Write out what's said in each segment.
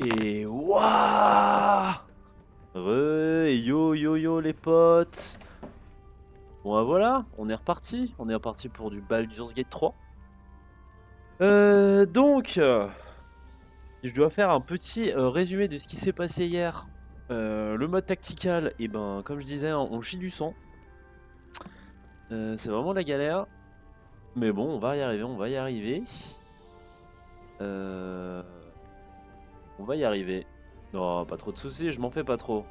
Et waouh! Yo yo yo les potes. Bon bah voilà, on est reparti pour du Baldur's Gate 3. Donc, je dois faire un petit résumé de ce qui s'est passé hier. Le mode tactical, et ben comme je disais, on chie du sang. C'est vraiment la galère. Mais bon, on va y arriver, on va y arriver. Euh, on va y arriver. Non, pas trop de soucis, je m'en fais pas trop.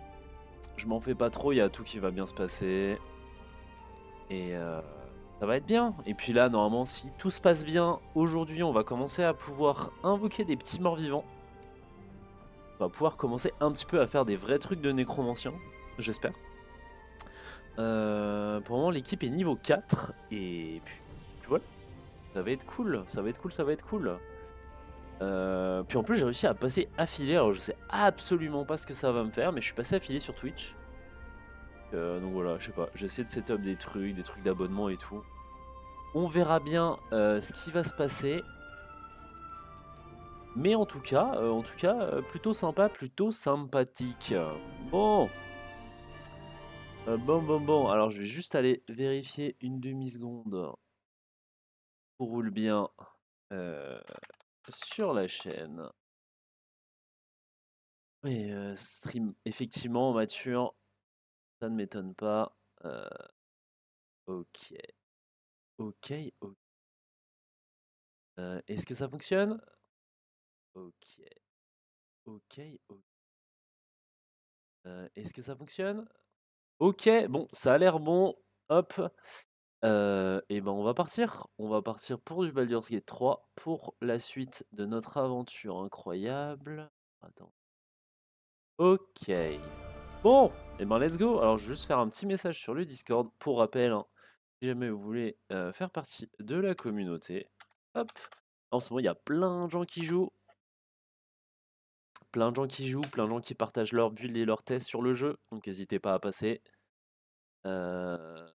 Je m'en fais pas trop, il y a tout qui va bien se passer. Et ça va être bien. Et puis là, normalement, si tout se passe bien, aujourd'hui, on va commencer à pouvoir invoquer des petits morts-vivants. On va pouvoir commencer un petit peu à faire des vrais trucs de nécromancien, j'espère. Pour le moment, l'équipe est niveau 4. Et puis voilà, ça va être cool, ça va être cool, ça va être cool. Puis en plus, j'ai réussi à passer affilé. Alors, je sais absolument pas ce que ça va me faire, mais je suis passé affilé sur Twitch. Donc voilà, je sais pas, j'essaie de setup des trucs d'abonnement et tout. On verra bien ce qui va se passer. Mais en tout cas, plutôt sympa, plutôt sympathique. Bon, bon. Alors, je vais juste aller vérifier une demi-seconde. Pour roule bien euh, sur la chaîne. Oui, stream effectivement mature, ça ne m'étonne pas. Ok, ok, ok. Est-ce que ça fonctionne? Ok, ok, ok. Est-ce que ça fonctionne? Ok, bon, ça a l'air bon. Hop. Et ben on va partir. On va partir pour du Baldur's Gate 3 pour la suite de notre aventure incroyable. Attends. Ok. Bon, et ben let's go. Alors je vais juste faire un petit message sur le Discord pour rappel, hein, si jamais vous voulez faire partie de la communauté. Hop. En ce moment, il y a plein de gens qui jouent. Plein de gens qui jouent, plein de gens qui partagent leurs builds et leurs tests sur le jeu. Donc n'hésitez pas à passer. Euh,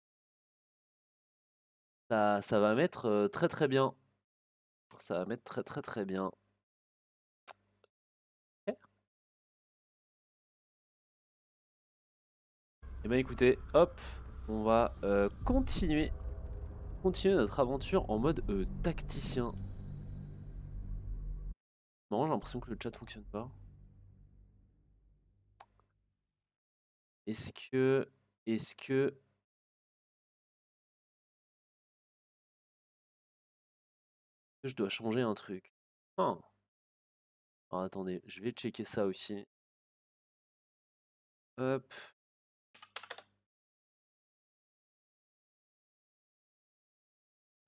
ça va mettre très très bien. Ça va mettre très très très bien. Ok. Et ben écoutez, hop, on va continuer notre aventure en mode tacticien. Non, j'ai l'impression que le chat fonctionne pas. Est-ce que, est-ce que je dois changer un truc? Ah. Alors attendez, je vais checker ça aussi. Hop.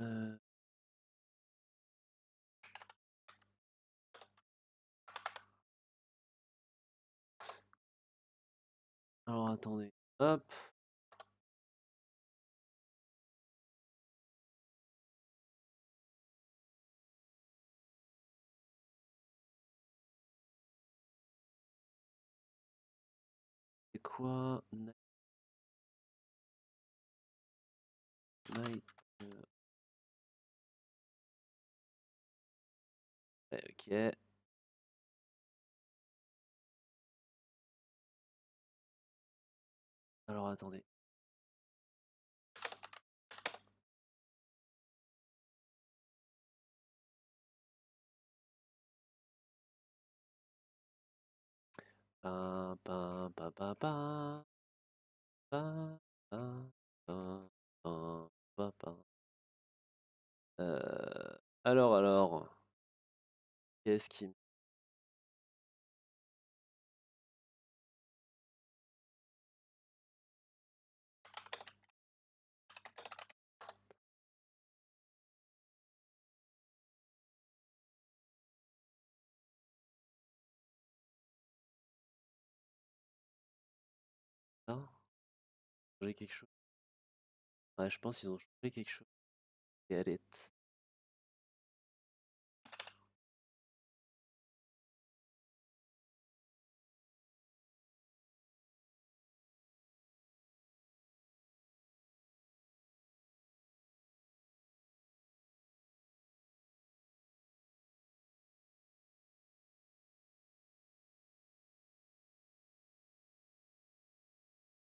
euh, Alors attendez. Hop. C'est quoi? Night. Ok. Alors attendez. Pam, pam, pam, pam, pam, pam, pam, pam, pam, pam, pam. Alors, qu'est-ce qui... Hein? Changé quelque chose? Ouais, je pense qu'ils ont changé quelque chose. Get it.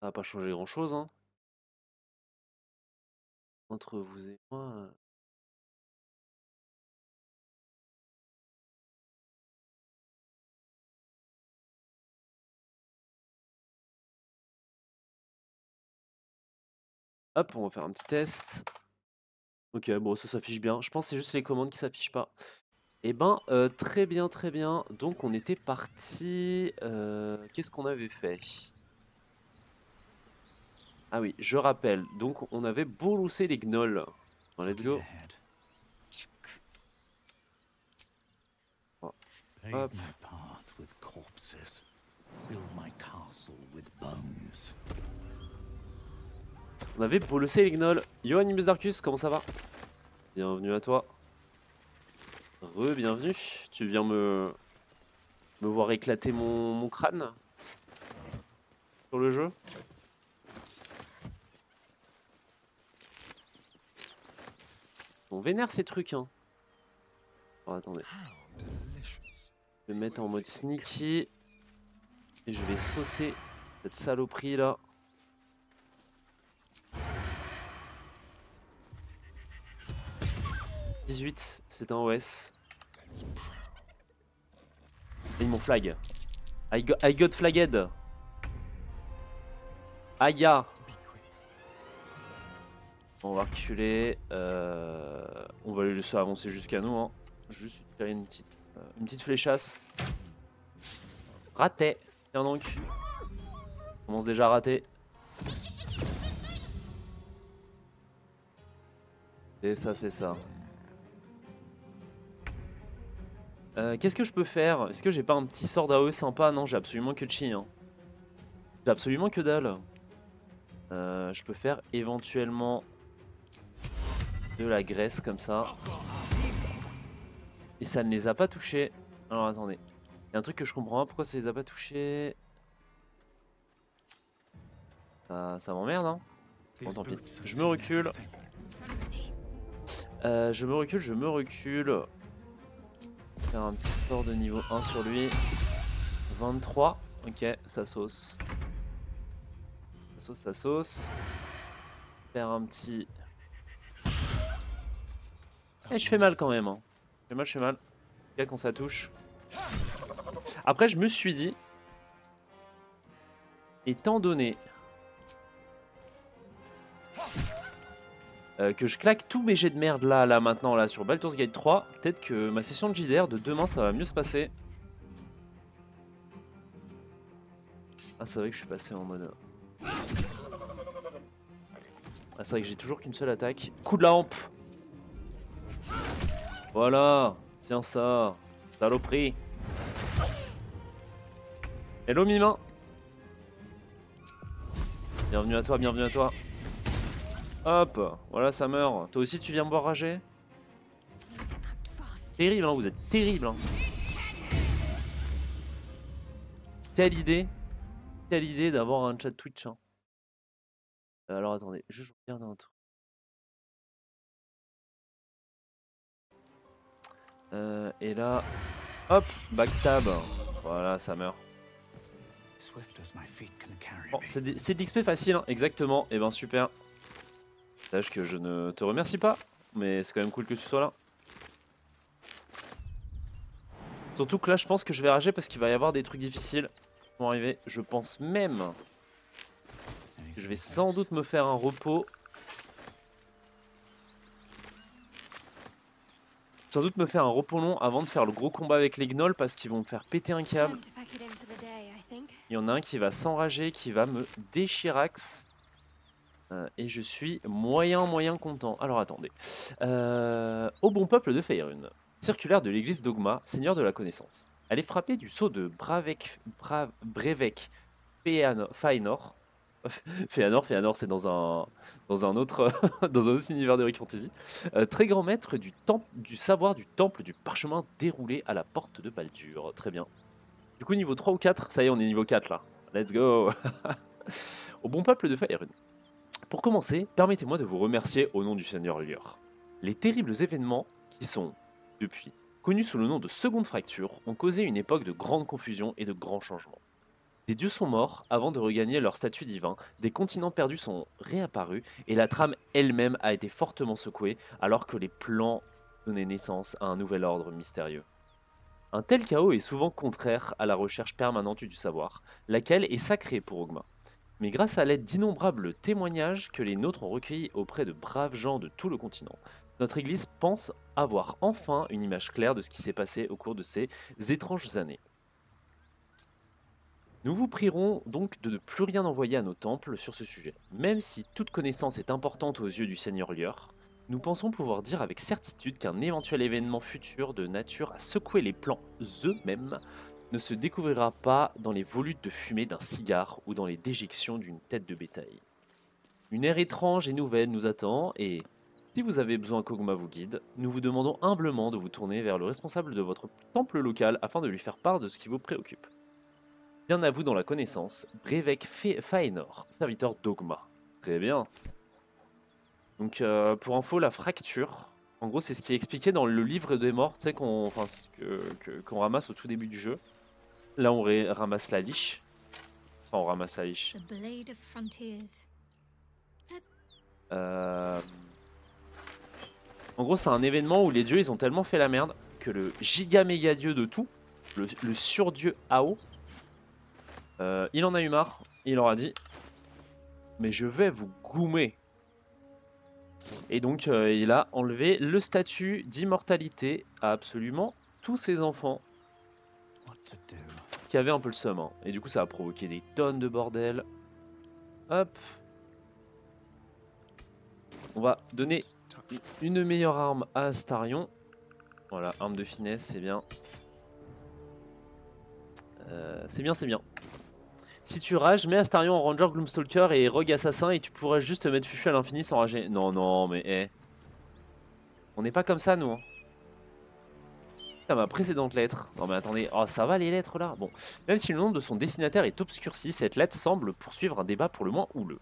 Ça va pas changer grand-chose, hein. Entre vous et moi. Hop, on va faire un petit test. Ok, bon, ça s'affiche bien. Je pense que c'est juste les commandes qui s'affichent pas. Eh ben, très bien, très bien. Donc, on était parti. Qu'est-ce qu'on avait fait? Ah oui, je rappelle. Donc, on avait bouloussé les gnolls. Bon, let's go. Bon, hop. On avait bouloussé les gnolls. Yo, Animus Darkus, comment ça va? Bienvenue à toi. Bienvenue. Tu viens me voir éclater mon crâne sur le jeu? On vénère ces trucs, hein. Alors, attendez. Je vais me mettre en mode sneaky. Et je vais saucer cette saloperie là. « 18, c'est un OS. Et mon flag. I got flagged. Aya. On va reculer. On va les laisser avancer jusqu'à nous. Hein. Juste faire une petite fléchasse. Raté. Tiens donc. On commence déjà à rater. Et ça, c'est ça. Qu'est-ce que je peux faire? Est-ce que j'ai pas un petit sort d'AOE sympa? Non, j'ai absolument que chi. Hein. J'ai absolument que dalle. Je peux faire éventuellement de la graisse comme ça. Et ça ne les a pas touchés. Alors attendez. Il y a un truc que je comprends pas, pourquoi ça les a pas touchés. Ça m'emmerde, hein. Bon, tant pis. Je me recule. Je me recule. Faire un petit sort de niveau 1 sur lui. 23. Ok, ça sauce. Ça sauce. Faire un petit... Eh, je fais mal quand même. Hein. Je fais mal. Regarde quand ça touche. Après, je me suis dit... Étant donné... que je claque tous mes jets de merde là maintenant là sur Baldur's Gate 3, peut-être que ma session de JDR de demain ça va mieux se passer. Ah c'est vrai que je suis passé en mode... Ah c'est vrai que j'ai toujours qu'une seule attaque. Coup de la hampe. Voilà. Tiens ça. Saloperie. Hello Mimin. Bienvenue à toi, bienvenue à toi. Hop, voilà ça meurt. Toi aussi tu viens me voir rager? Terrible hein, vous êtes terrible hein. Quelle idée d'avoir un chat Twitch hein. Alors attendez, je regarde un truc. Et là, hop, backstab. Voilà, ça meurt. Bon, c'est de l'XP facile, hein. Exactement. Et ben super. Sache que je ne te remercie pas, mais c'est quand même cool que tu sois là. Surtout que là, je pense que je vais rager parce qu'il va y avoir des trucs difficiles qui vont arriver. Je pense même que je vais sans doute me faire un repos. Sans doute me faire un repos long avant de faire le gros combat avec les gnolls parce qu'ils vont me faire péter un câble. Il y en a un qui va s'enrager, qui va me déchirax. Et je suis moyen content. Alors attendez. Au bon peuple de Faerun. Circulaire de l'église Dogma, seigneur de la connaissance. Elle est frappée du sceau de Brevek Faenor. Féanor c'est dans un autre dans un autre univers de Rick Fantasy. Très grand maître du savoir du temple du parchemin déroulé à la porte de Baldur. Très bien. Du coup niveau 3 ou 4, ça y est on est niveau 4 là. Let's go. Au bon peuple de Faerun. Pour commencer, permettez-moi de vous remercier au nom du Seigneur Lior. Les terribles événements qui sont, depuis, connus sous le nom de Seconde Fracture, ont causé une époque de grande confusion et de grands changements. Des dieux sont morts avant de regagner leur statut divin, des continents perdus sont réapparus, et la trame elle-même a été fortement secouée alors que les plans donnaient naissance à un nouvel ordre mystérieux. Un tel chaos est souvent contraire à la recherche permanente du savoir, laquelle est sacrée pour Ogma. Mais grâce à l'aide d'innombrables témoignages que les nôtres ont recueillis auprès de braves gens de tout le continent, notre Église pense avoir enfin une image claire de ce qui s'est passé au cours de ces étranges années. Nous vous prierons donc de ne plus rien envoyer à nos temples sur ce sujet. Même si toute connaissance est importante aux yeux du Seigneur Lior, nous pensons pouvoir dire avec certitude qu'un éventuel événement futur de nature à secouer les plans eux-mêmes ne se découvrira pas dans les volutes de fumée d'un cigare ou dans les déjections d'une tête de bétail. Une ère étrange et nouvelle nous attend et, si vous avez besoin qu'Ogma vous guide, nous vous demandons humblement de vous tourner vers le responsable de votre temple local afin de lui faire part de ce qui vous préoccupe. Bien à vous dans la connaissance, Brevek Faenor, serviteur d'Ogma. Très bien. Donc pour info, la fracture, en gros c'est ce qui est expliqué dans le livre des morts, tu sais, qu'on ramasse au tout début du jeu. Là on ramasse la liche. Enfin on ramasse la liche. En gros c'est un événement où les dieux ils ont tellement fait la merde que le giga méga dieu de tout, le surdieu Ao, il en a eu marre, il leur a dit mais je vais vous goumer. Et donc il a enlevé le statut d'immortalité à absolument tous ses enfants qui avaient un peu le seum. Hein. Et du coup ça a provoqué des tonnes de bordel. Hop. On va donner une meilleure arme à Astarion. Voilà, arme de finesse, c'est bien. C'est bien, c'est bien. Si tu rages, mets Astarion en Ranger, Gloomstalker et Rogue Assassin et tu pourras juste te mettre Fufu à l'infini sans rager. Non, non, mais on n'est pas comme ça, nous. Hein. Putain, ma précédente lettre. Non, mais attendez. Oh, ça va les lettres là. Bon. Même si le nom de son destinataire est obscurci, cette lettre semble poursuivre un débat pour le moins houleux.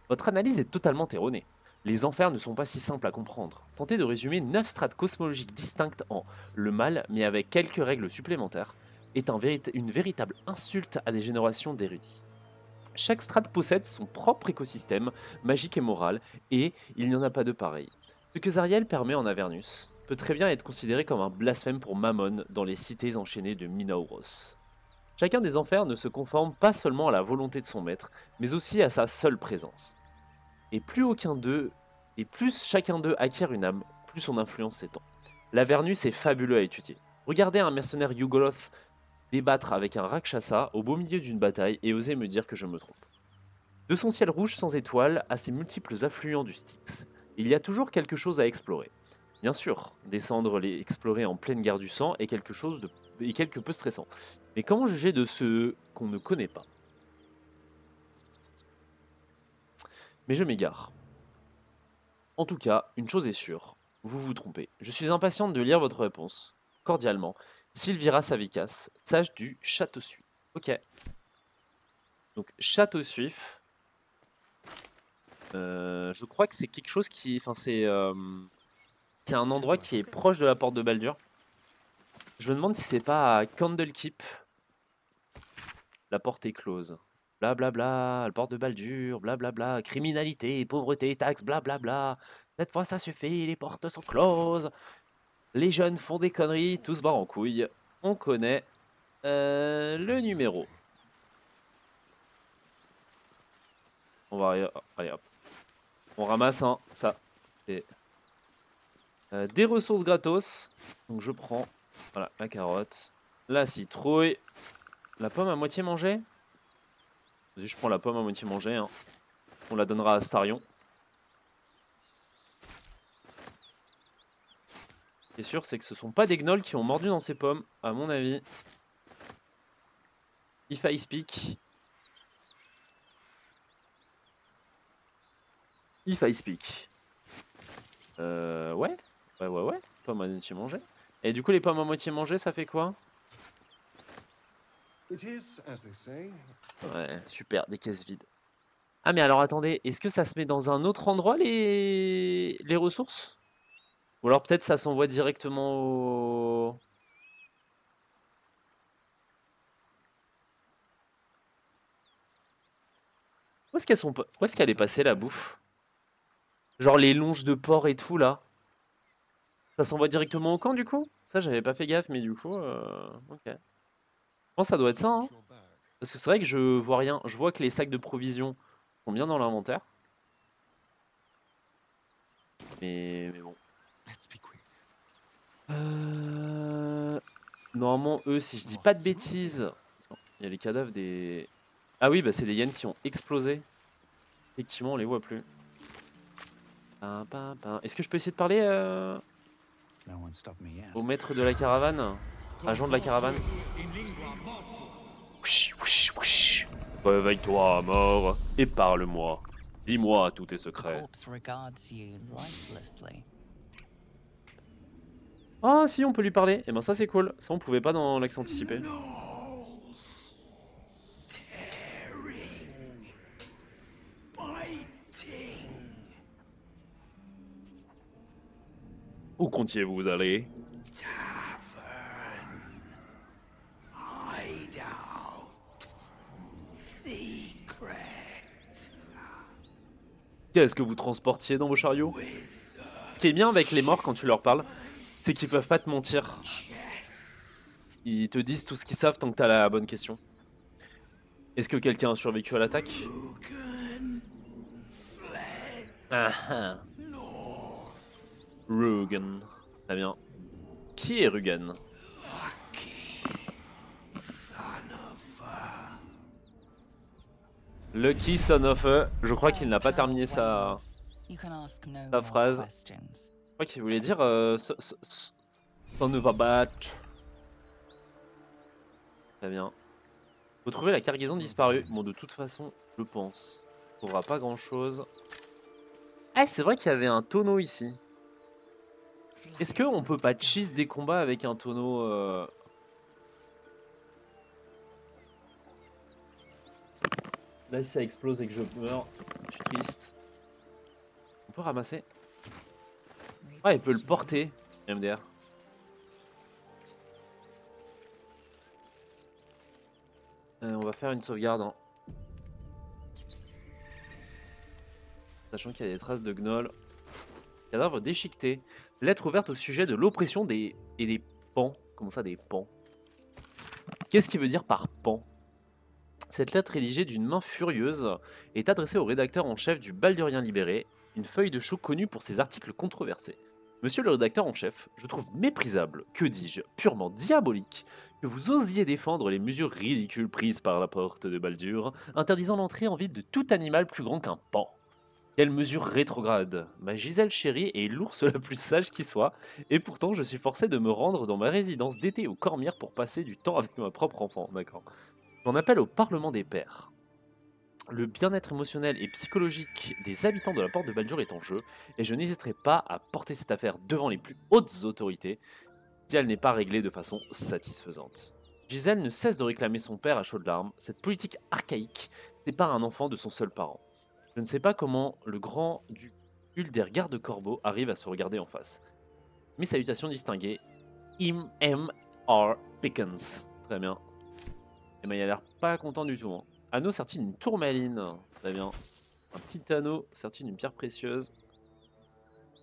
Votre analyse est totalement erronée. Les enfers ne sont pas si simples à comprendre. Tentez de résumer 9 strates cosmologiques distinctes en le mal, mais avec quelques règles supplémentaires, est une véritable insulte à des générations d'érudits. Chaque strate possède son propre écosystème, magique et moral, et il n'y en a pas de pareil. Ce que Zariel permet en Avernus peut très bien être considéré comme un blasphème pour Mammon dans les cités enchaînées de Minauros. Chacun des enfers ne se conforme pas seulement à la volonté de son maître, mais aussi à sa seule présence. Et plus chacun d'eux acquiert une âme, plus son influence s'étend. L'Avernus est fabuleux à étudier. Regardez un mercenaire Yugoloth débattre avec un Rakshasa au beau milieu d'une bataille et oser me dire que je me trompe. De son ciel rouge sans étoiles à ses multiples affluents du Styx, il y a toujours quelque chose à explorer. Bien sûr, descendre les explorer en pleine guerre du sang est quelque peu stressant. Mais comment juger de ce qu'on ne connaît pas? Mais je m'égare. En tout cas, une chose est sûre, vous vous trompez. Je suis impatiente de lire votre réponse. Cordialement, Sylvira Savikas, sage du Château Suif. Ok. Donc, Château Suif. Je crois que c'est quelque chose qui. Enfin, c'est un endroit qui est proche de la porte de Baldur. Je me demande si c'est pas à Candlekeep. La porte est close. Blablabla, bla bla, la porte de Baldur, blablabla, criminalité, pauvreté, taxes, blablabla. Cette fois ça suffit, les portes sont closes. Les jeunes font des conneries, tous barrent en couille. On connaît le numéro. On va allez hop. On ramasse ça. Et, des ressources gratos. Donc je prends voilà, la carotte, la citrouille, la pomme à moitié mangée. Vas-y, je prends la pomme à moitié mangée. Hein. On la donnera à Starion. Ce qui est sûr, c'est que ce sont pas des gnolls qui ont mordu dans ces pommes, à mon avis. If I speak. If I speak. Ouais. Ouais. Pommes à moitié mangées. Et du coup, les pommes à moitié mangées, ça fait quoi? Ouais, super, des caisses vides. Ah, mais alors attendez, est-ce que ça se met dans un autre endroit, les ressources? Ou alors peut-être ça s'envoie directement au... Où est-ce qu'elles sont Où est-ce qu'elle est passée la bouffe? Genre les longes de porc et tout là. Ça s'envoie directement au camp du coup? Ça j'avais pas fait gaffe mais du coup ok. Je pense que ça doit être ça hein. Parce que c'est vrai que je vois rien. Je vois que les sacs de provisions sont bien dans l'inventaire. Mais bon. Normalement eux si je dis pas de bêtises. Il y a les cadavres des... Ah oui bah c'est des hyènes qui ont explosé. Effectivement on les voit plus. Est-ce que je peux essayer de parler au maître de la caravane? Agent de la caravane? Réveille-toi, mort, et parle-moi. Dis-moi tous tes secrets. Ah si, on peut lui parler. Et ben ça c'est cool. Ça on pouvait pas dans l'accent anticipé. Où comptiez-vous aller? Qu'est-ce que vous transportiez dans vos chariots? Ce qui est bien avec les morts quand tu leur parles, c'est qu'ils peuvent pas te mentir. Ils te disent tout ce qu'ils savent tant que t'as la bonne question. Est-ce que quelqu'un a survécu à l'attaque? Ah ah. Rugen. Très bien. Qui est Rugen? Lucky son of a. Je crois qu'il n'a pas terminé sa phrase. Je crois qu'il voulait dire son of a batch. Très bien. Faut trouver la cargaison disparue. Bon, de toute façon, je pense. On trouvera pas grand chose. Ah, c'est vrai qu'il y avait un tonneau ici. Est-ce qu'on peut pas cheese des combats avec un tonneau Là, si ça explose et que je meurs, je suis triste. On peut ramasser. Ouais, il peut le porter, MDR. On va faire une sauvegarde. Hein. Sachant qu'il y a des traces de gnoll. Cadavre déchiqueté. Lettre ouverte au sujet de l'oppression des pans. Comment ça, des pans? Qu'est-ce qu'il veut dire par pan? Cette lettre rédigée d'une main furieuse est adressée au rédacteur en chef du Baldurien Libéré, une feuille de chou connue pour ses articles controversés. Monsieur le rédacteur en chef, je trouve méprisable, que dis-je, purement diabolique, que vous osiez défendre les mesures ridicules prises par la porte de Baldur, interdisant l'entrée en ville de tout animal plus grand qu'un pan. Quelle mesure rétrograde! Ma Gisèle chérie est l'ours la plus sage qui soit, et pourtant je suis forcé de me rendre dans ma résidence d'été au Cormire pour passer du temps avec ma propre enfant, d'accord. J'en appelle au Parlement des Pairs. Le bien-être émotionnel et psychologique des habitants de la porte de Baldur est en jeu, et je n'hésiterai pas à porter cette affaire devant les plus hautes autorités si elle n'est pas réglée de façon satisfaisante. Gisèle ne cesse de réclamer son père à chaudes larmes. Cette politique archaïque sépare un enfant de son seul parent. Je ne sais pas comment le grand duc Ulder Garde-Corbeau arrive à se regarder en face. Mes salutations distinguées. M.R. Pickens. Très bien. Et ben il a l'air pas content du tout. Hein. Anneau sorti d'une tourmaline. Très bien. Un petit anneau sorti d'une pierre précieuse.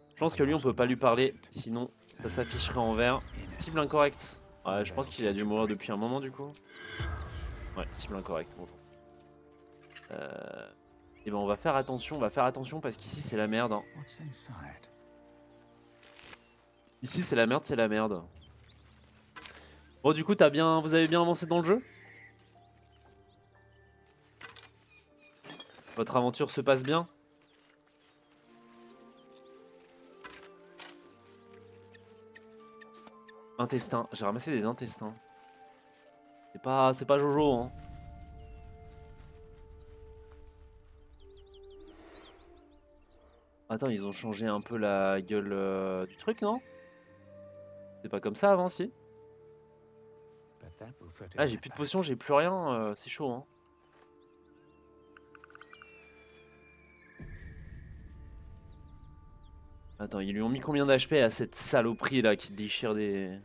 Je pense que lui on peut pas lui parler, sinon ça s'afficherait en vert. Cible incorrecte. Ouais, je pense qu'il a dû mourir depuis un moment du coup. Ouais, cible incorrecte. Bon. Et ben on va faire attention parce qu'ici c'est la merde. Hein. Ici c'est la merde, c'est la merde. Bon du coup vous avez bien avancé dans le jeu? Votre aventure se passe bien? Intestins, j'ai ramassé des intestins. C'est pas Jojo hein. Attends, ils ont changé un peu la gueule du truc, non? C'est pas comme ça avant, si? Ah, j'ai plus de potions, j'ai plus rien, c'est chaud, hein. Attends, ils lui ont mis combien d'HP à cette saloperie là qui déchire des...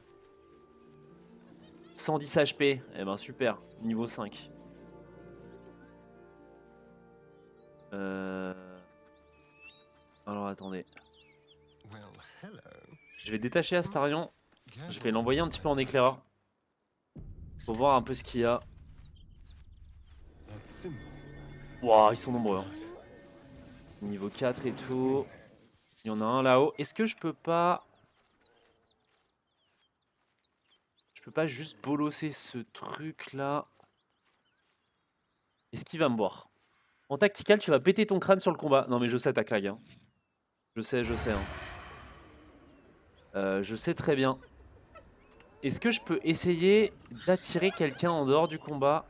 110 HP, eh ben super, niveau 5. Alors attendez. Je vais détacher Astarion. Je vais l'envoyer un petit peu en éclaireur. Faut voir un peu ce qu'il y a. Waouh, ils sont nombreux. Hein. Niveau 4 et tout. Il y en a un là-haut. Est-ce que je peux pas... Je peux pas juste bolosser ce truc là? Est-ce qu'il va me voir? En tactical, tu vas péter ton crâne sur le combat. Non mais je sais ta clague. Hein. Je sais. Hein. Je sais très bien. Est-ce que je peux essayer d'attirer quelqu'un en dehors du combat?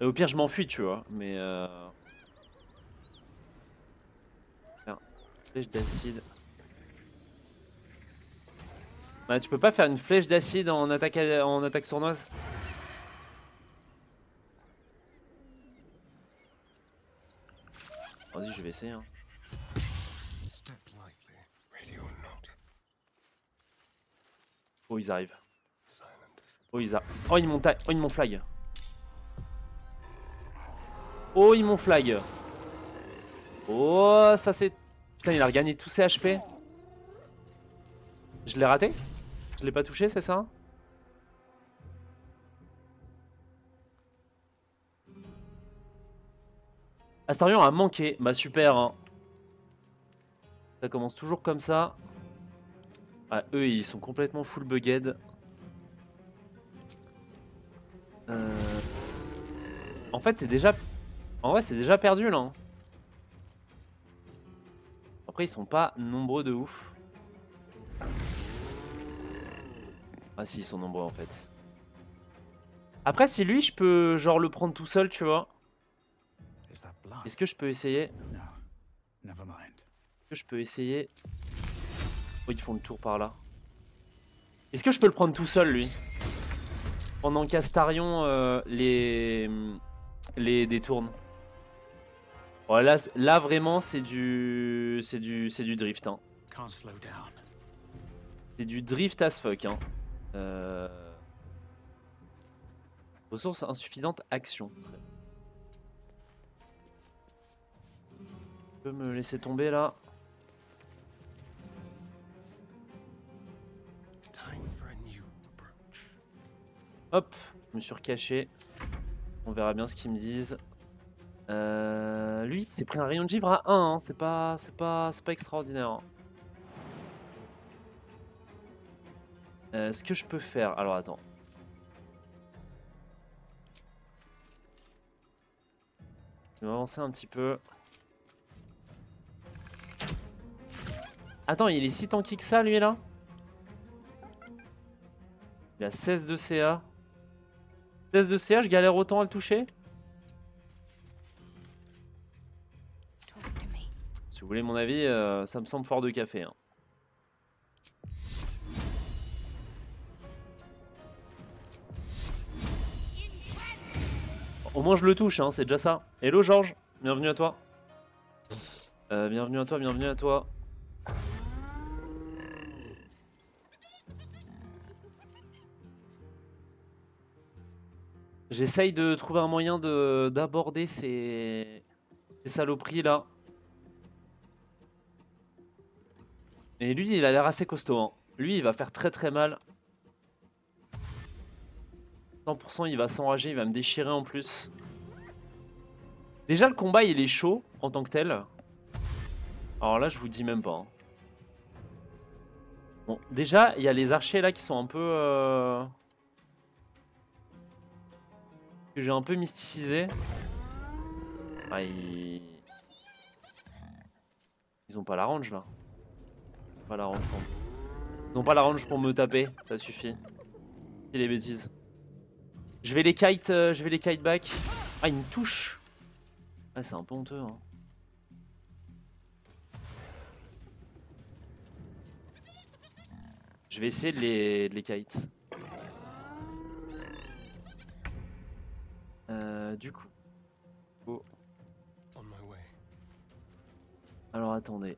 Et au pire, je m'enfuis, tu vois. Mais... Tiens, flèche d'acide. Bah, tu peux pas faire une flèche d'acide en attaque sournoise? Vas-y, je vais essayer. Hein. Oh, ils arrivent. Oh, oh, ils m'ont flag. Oh, ils m'ont flag. Oh, ça c'est... Putain, il a regagné tous ses HP. Je l'ai raté? Je l'ai pas touché, c'est ça? Astarion a manqué. Bah super. Hein. Ça commence toujours comme ça. Ah, eux, ils sont complètement full bugged. En fait, c'est déjà... En vrai, c'est déjà perdu, là. Hein. Après, ils sont pas nombreux de ouf. Ah si, ils sont nombreux, en fait. Après, si lui, je peux, genre, le prendre tout seul, tu vois. Est-ce que je peux essayer? Est-ce que je peux essayer? Oh, ils font le tour par là. Est-ce que je peux le prendre tout seul, lui? Pendant qu'Astarion les détourne. Oh, là vraiment, c'est du drift. Hein. C'est du drift as fuck. Hein. Ressources insuffisantes, action. Tu peux me laisser tomber là? Hop, je me suis recaché. On verra bien ce qu'ils me disent. Lui, il s'est pris un rayon de givre à 1. Hein. C'est pas extraordinaire. Hein. Ce que je peux faire... Alors, attends. Je vais avancer un petit peu. Attends, il est si tanky que ça, lui, là? Il a 16 de CA. 16 de CA, je galère autant à le toucher? Si vous voulez mon avis, ça me semble fort de café. Hein. Au moins je le touche, hein, c'est déjà ça. Hello Georges, bienvenue à toi. Bienvenue à toi. J'essaye de trouver un moyen d'aborder ces saloperies là. Et lui, il a l'air assez costaud. Hein. Lui, il va faire très très mal. 100%, il va s'enrager, il va me déchirer en plus. Déjà, le combat, il est chaud en tant que tel. Alors là, je vous dis même pas. Hein. Bon, déjà, il y a les archers là qui sont un peu... que j'ai un peu mysticisé. Ah, ils ont pas la range là. Pas la range pour... Ils ont pas la range pour me taper, ça suffit. C'est les bêtises. Je vais les kite back. Ah, il me touche. Ah, c'est un peu honteux. Hein. Je vais essayer de les kite. Du coup. Oh. Alors attendez.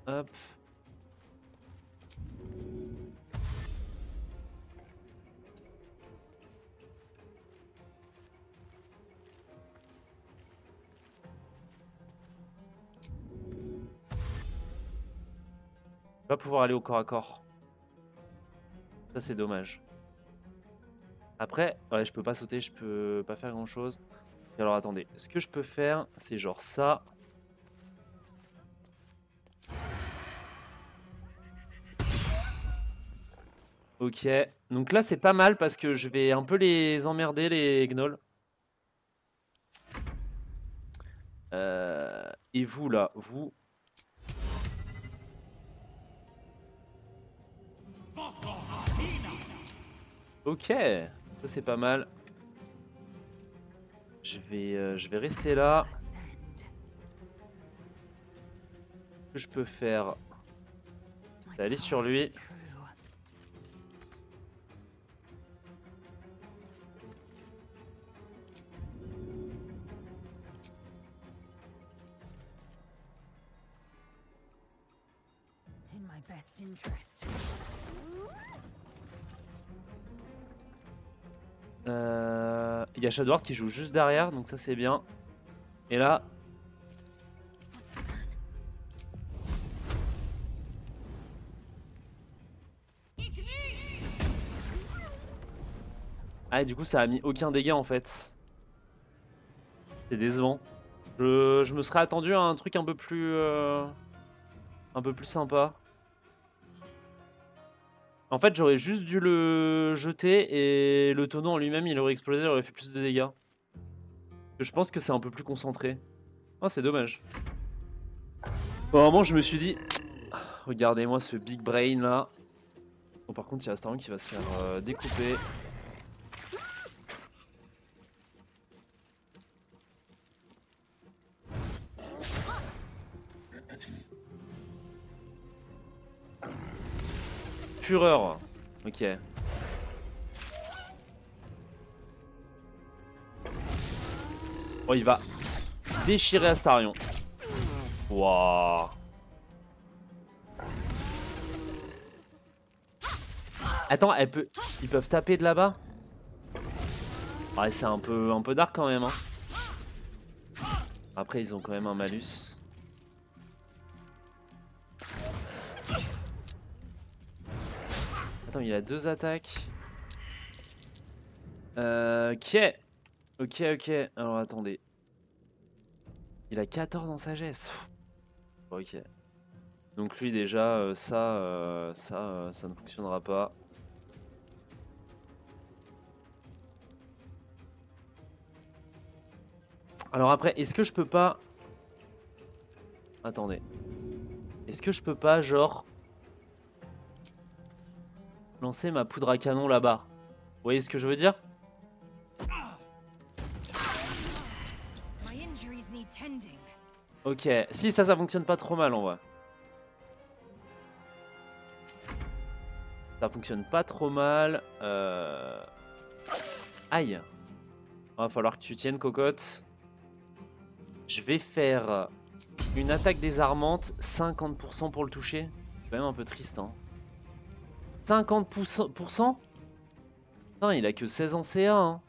Hop. pas pouvoir aller au corps à corps. Ça, c'est dommage. Après, ouais, je peux pas sauter, je peux pas faire grand chose. Alors attendez, ce que je peux faire, c'est genre ça. Ok, donc là c'est pas mal parce que je vais un peu les emmerder les gnolls. Et vous là, vous... Ok, ça c'est pas mal. Je vais rester là. Ce que je peux faire, c'est aller sur lui. Il y a Shadowheart qui joue juste derrière, donc ça c'est bien. Et là... Ah, et du coup ça a mis aucun dégât en fait. C'est décevant. Je me serais attendu à un truc un peu plus sympa. En fait, j'aurais juste dû le jeter et le tonneau en lui-même, il aurait explosé, il aurait fait plus de dégâts. Je pense que c'est un peu plus concentré. Oh, c'est dommage. Bon, à un moment, je me suis dit, regardez-moi ce big brain là. Bon, par contre, il y a Staron qui va se faire découper. Fureur. Ok. Oh, il va déchirer Astarion. Waouh. Attends, ils peuvent taper de là-bas? Ouais, c'est un peu dark quand même. Hein. Après, ils ont quand même un malus. Attends, il a 2 attaques. Ok. Ok. Alors, attendez. Il a 14 en sagesse. Ok. Donc lui déjà, ça ne fonctionnera pas. Alors après, est-ce que je peux pas... Attendez. Est-ce que je peux pas, genre... lancer ma poudre à canon là-bas? Vous voyez ce que je veux dire? Ok. Si, ça fonctionne pas trop mal en vrai. Ça fonctionne pas trop mal. Aïe. Va falloir que tu tiennes, cocotte. Je vais faire une attaque désarmante, 50% pour le toucher. C'est quand même un peu triste, hein. 50%? Putain, il a que 16 en CA, hein.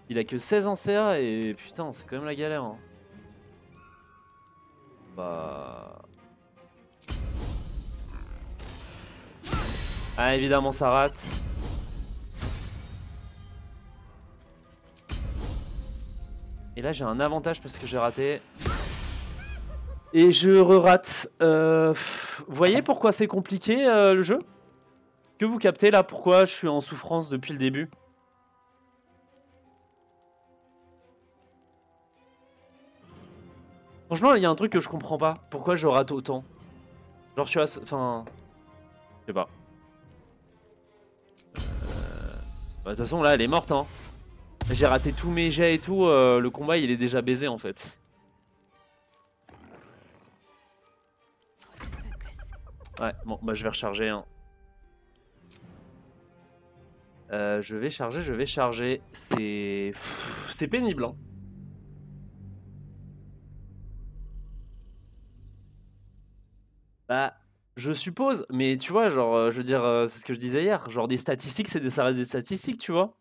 Il a que 16 en CA et putain, c'est quand même la galère, hein. Bah... Ah, évidemment, ça rate. Et là, j'ai un avantage parce que j'ai raté. Et je re-rate. Vous voyez pourquoi c'est compliqué le jeu? Que vous captez là pourquoi je suis en souffrance depuis le début? Franchement, il y a un truc que je comprends pas. Pourquoi je rate autant? Genre, je suis à... Enfin... Je sais pas. Bah, de toute façon, là, elle est morte, hein. J'ai raté tous mes jets et tout. Le combat, il est déjà baisé, en fait. Ouais, bon, bah, je vais recharger, hein. Je vais charger. C'est pénible, hein. Bah, je suppose, mais tu vois, genre, je veux dire, c'est ce que je disais hier. Genre, des statistiques, ça reste des statistiques, tu vois.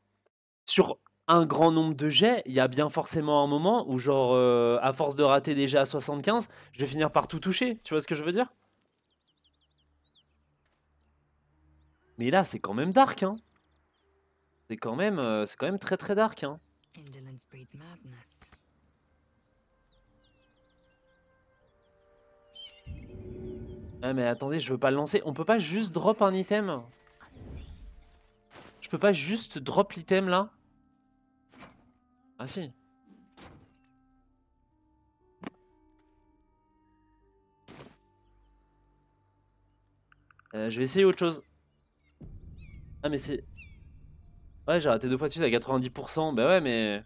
Sur un grand nombre de jets, il y a bien forcément un moment où genre à force de rater des jets à 75, je vais finir par tout toucher, tu vois ce que je veux dire? Mais là c'est quand même dark hein. C'est quand même très très dark hein. Indolence breeds madness. Ah mais attendez, je veux pas le lancer. On peut pas juste drop un item? Je peux pas juste drop l'item là? Ah si. Je vais essayer autre chose. Ah mais c'est... Ouais j'ai raté 2 fois de suite à 90%. Bah ouais mais...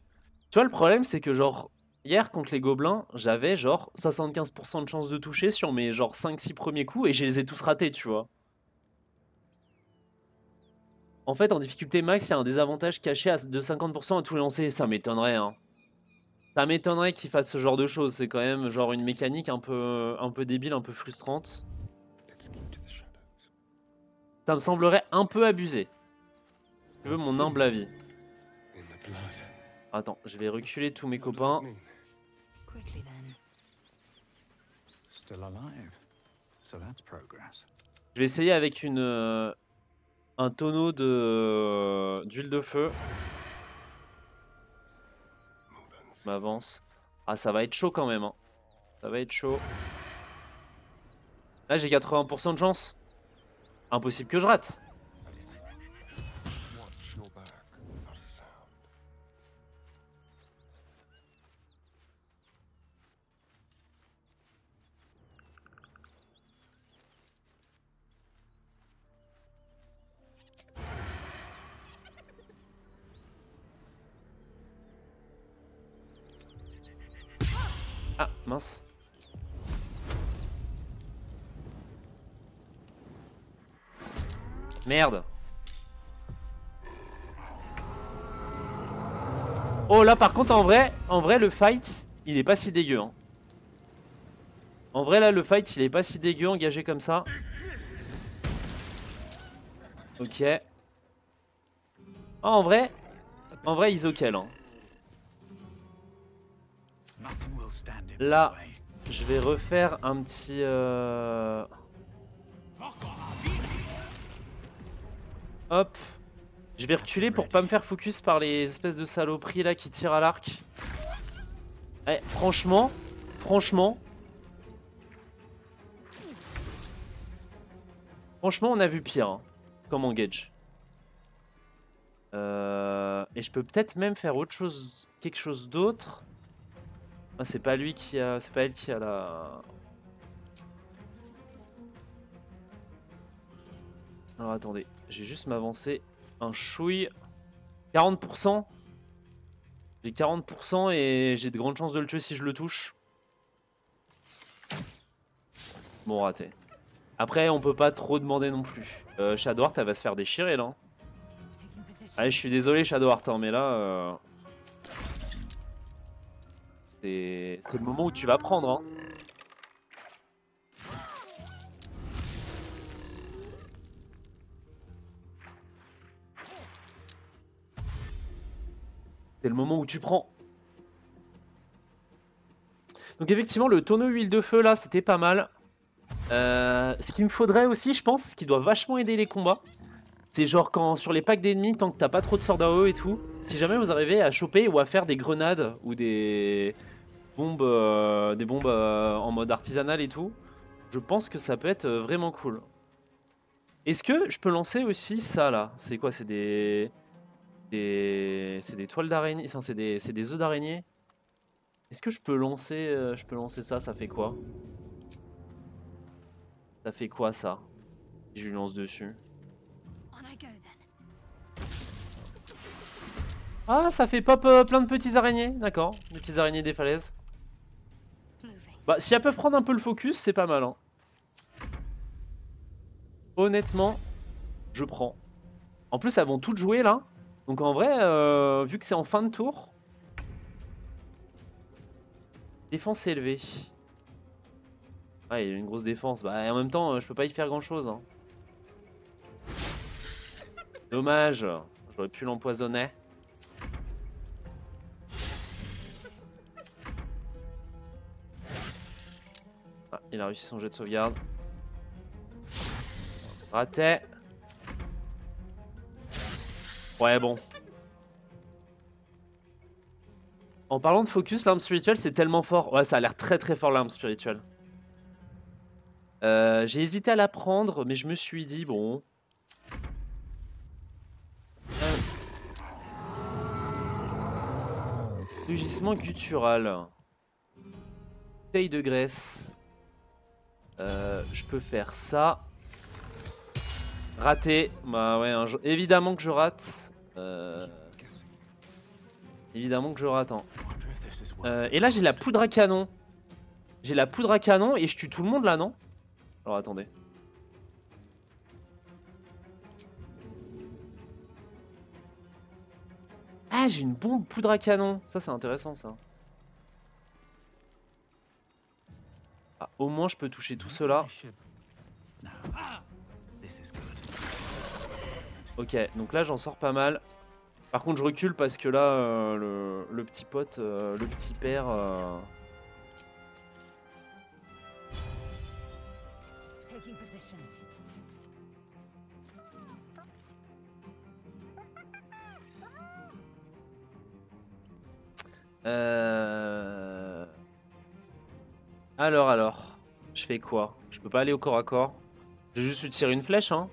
Tu vois le problème c'est que genre... Hier contre les gobelins, j'avais genre 75% de chance de toucher sur mes genre 5-6 premiers coups et je les ai tous ratés tu vois. En fait en difficulté max il y a un désavantage caché de 50% à tous les lancers. Ça m'étonnerait hein. Ça m'étonnerait qu'il fasse ce genre de choses. C'est quand même genre une mécanique un peu débile, un peu frustrante. Ça me semblerait un peu abusé. Je veux mon humble avis. Attends, je vais reculer tous mes copains. Quickly then. Still alive. So that's progress. Je vais essayer avec un tonneau d'huile de feu. Je m'avance. Ah, ça va être chaud quand même. Hein. Ça va être chaud. Là, j'ai 80% de chance. Impossible que je rate. Ah, mince. Merde. Oh là par contre en vrai le fight il est pas si dégueu hein. En vrai là le fight il est pas si dégueu engagé comme ça. Ok. Ah, en vrai ils ok hein. Là je vais refaire un petit hop. Je vais reculer pour pas me faire focus par les espèces de saloperies là qui tirent à l'arc. Eh, franchement, on a vu pire hein, comme engage. Et je peux peut-être même faire autre chose, quelque chose d'autre. Ah, c'est pas lui qui a, c'est pas elle qui a la. Alors attendez, je vais juste m'avancer un chouille. 40%. J'ai 40% et j'ai de grandes chances de le tuer si je le touche. Bon, raté. Après, on peut pas trop demander non plus. Shadowheart, elle va se faire déchirer là. Hein. Allez, je suis désolé, Shadowheart, hein, mais là. C'est le moment où tu vas prendre. Hein. C'est le moment où tu prends. Donc effectivement, le tonneau huile de feu là, c'était pas mal. Ce qu'il me faudrait aussi, je pense, ce qui doit vachement aider les combats, c'est genre quand sur les packs d'ennemis, tant que t'as pas trop de sorts d'AOE et tout, si jamais vous arrivez à choper ou à faire des grenades ou des bombes, en mode artisanal et tout, je pense que ça peut être vraiment cool. Est-ce que je peux lancer aussi ça là? C'est quoi? C'est des toiles d'araignée, enfin, c'est des œufs d'araignée. Est-ce que je peux lancer ça? Ça fait quoi? Ça fait quoi ça? Si je lui lance dessus. Ah, ça fait pop plein de petits araignées, d'accord. Des petits araignées des falaises. Bah, si elles peuvent prendre un peu le focus, c'est pas mal. Hein. Honnêtement, je prends. En plus, elles vont toutes jouer là. Donc en vrai, vu que c'est en fin de tour... Défense élevée. Ah, il a une grosse défense. Bah, en même temps, je peux pas y faire grand chose. Hein. Dommage. J'aurais pu l'empoisonner. il a réussi son jet de sauvegarde. Raté. Ouais, bon. En parlant de focus, l'arme spirituelle, c'est tellement fort. Ouais, ça a l'air très très fort, l'arme spirituelle. J'ai hésité à la prendre, mais je me suis dit, bon... Rugissement guttural. Bouteille de graisse. Je peux faire ça. Raté. Bah ouais, évidemment que je rate. Évidemment que je rate. Hein. Et là, j'ai la poudre à canon. J'ai la poudre à canon et je tue tout le monde là, non? Alors attendez. Ah, j'ai une bombe poudre à canon. Ça, c'est intéressant, ça. Ah, au moins, je peux toucher tout cela. Ok, donc là, j'en sors pas mal. Par contre, je recule parce que là, le petit pote, le petit père... Alors, je fais quoi? Je peux pas aller au corps à corps. Je vais juste lui tirer une flèche, hein.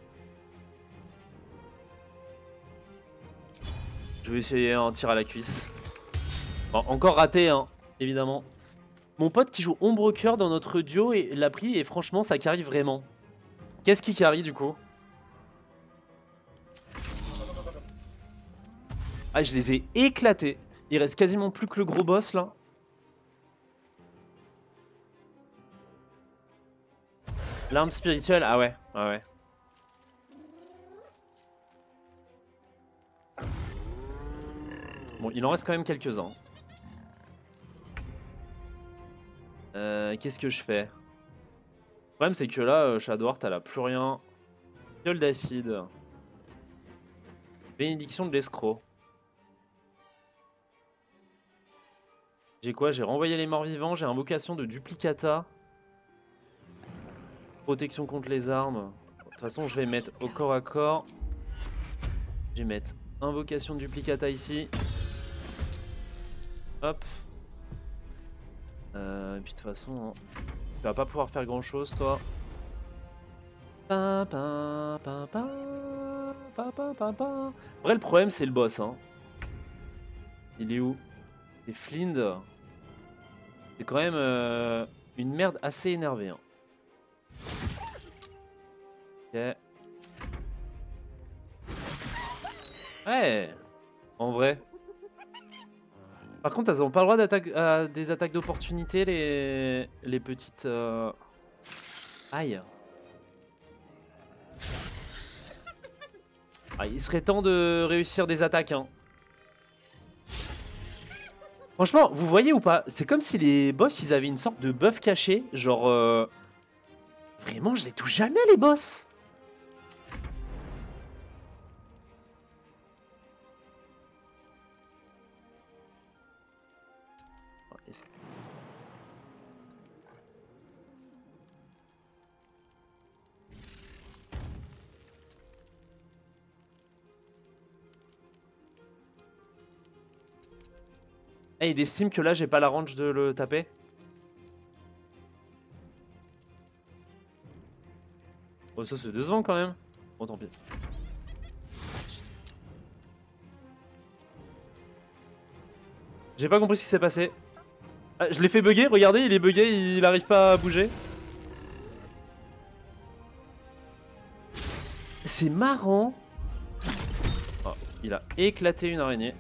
Je vais essayer un tir à la cuisse. Bon, encore raté, hein, évidemment. Mon pote qui joue Ombre Cœur dans notre duo l'a pris et franchement, ça carry vraiment. Qu'est-ce qui carry du coup? Ah, je les ai éclatés. Il reste quasiment plus que le gros boss là. L'arme spirituelle, ah ouais, ah ouais. Bon, il en reste quand même quelques-uns. Qu'est-ce que je fais? Le problème c'est que là, Shadowheart, elle a plus rien. Fiole d'acide. Bénédiction de l'escroc. J'ai quoi? J'ai renvoyé les morts vivants, j'ai invocation de duplicata. Protection contre les armes. De toute façon, je vais mettre au corps à corps. Je vais mettre invocation de duplicata ici. Hop. Et puis de toute façon, hein, tu vas pas pouvoir faire grand chose, toi. Vrai, le problème, c'est le boss. Hein. Il est où? C'est Flind. C'est quand même une merde assez énervée. Hein. Ok. Ouais. En vrai. Par contre, elles ont pas le droit à des attaques d'opportunité, les petites... Aïe. Ah, il serait temps de réussir des attaques. Hein. Franchement, vous voyez ou pas? C'est comme si les boss, ils avaient une sorte de buff caché. Genre... Vraiment, je les touche jamais, les boss. Eh, il estime que là, j'ai pas la range de le taper. Oh, ça, c'est décevant quand même. Bon, tant pis. J'ai pas compris ce qui s'est passé. Ah, je l'ai fait bugger, regardez, il est bugué, il arrive pas à bouger. C'est marrant. Oh, il a éclaté une araignée.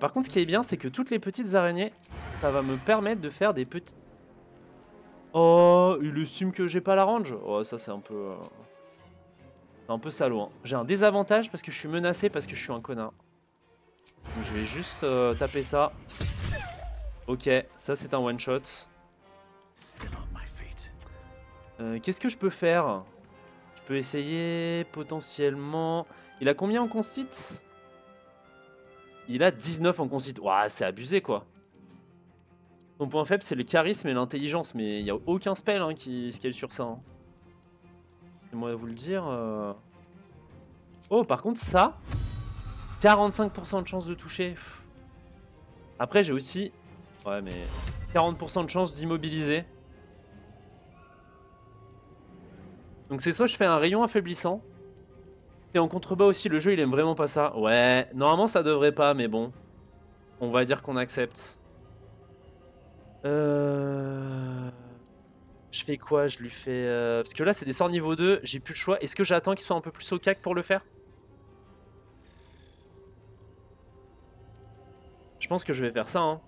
Par contre, ce qui est bien, c'est que toutes les petites araignées, ça va me permettre de faire des petites... Oh, il estime que j'ai pas la range. Oh, ça c'est un peu... un peu salaud. Hein. J'ai un désavantage parce que je suis menacé parce que je suis un connard. Donc je vais juste taper ça. Ok, ça c'est un one shot. Qu'est-ce que je peux faire? Je peux essayer potentiellement... Il a combien en constit? Il a 19 en constit. Ouah, c'est abusé quoi. Son point faible, c'est le charisme et l'intelligence, mais il n'y a aucun spell hein, qui scale sur ça. Hein. Moi vous le dire. Oh, par contre, ça, 45% de chance de toucher. Pff. Après, j'ai aussi. Ouais, mais 40% de chance d'immobiliser. Donc, c'est soit je fais un rayon affaiblissant. Et en contrebas aussi, le jeu il aime vraiment pas ça. Ouais, normalement ça devrait pas, mais bon. On va dire qu'on accepte. Je fais quoi? Je lui fais... Parce que là c'est des sorts niveau 2, j'ai plus le choix. Est-ce que j'attends qu'il soit un peu plus au cac pour le faire? Je pense que je vais faire ça. Hein.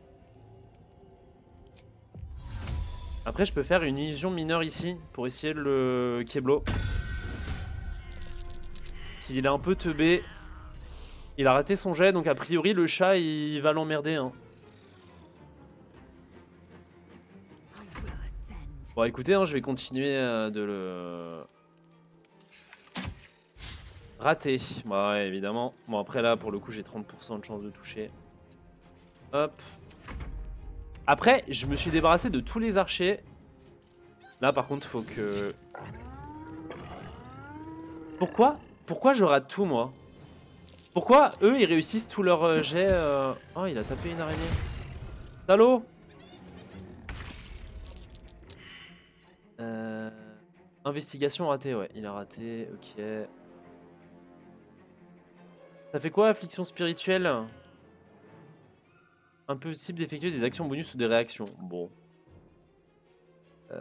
Après je peux faire une illusion mineure ici pour essayer de le Keblo. S'il est un peu teubé, il a raté son jet, donc a priori le chat il va l'emmerder. Hein. Bon écoutez, hein, je vais continuer de le... Raté. Bah ouais, évidemment. Bon après là, pour le coup, j'ai 30% de chance de toucher. Hop. Après, je me suis débarrassé de tous les archers. Là par contre, faut que... Pourquoi je rate tout, moi? Pourquoi eux, ils réussissent tous leurs jets Oh, il a tapé une araignée. Salaud. Investigation ratée, ouais. Il a raté, ok. Ça fait quoi, affliction spirituelle? Impossible d'effectuer des actions bonus ou des réactions. Bon. Par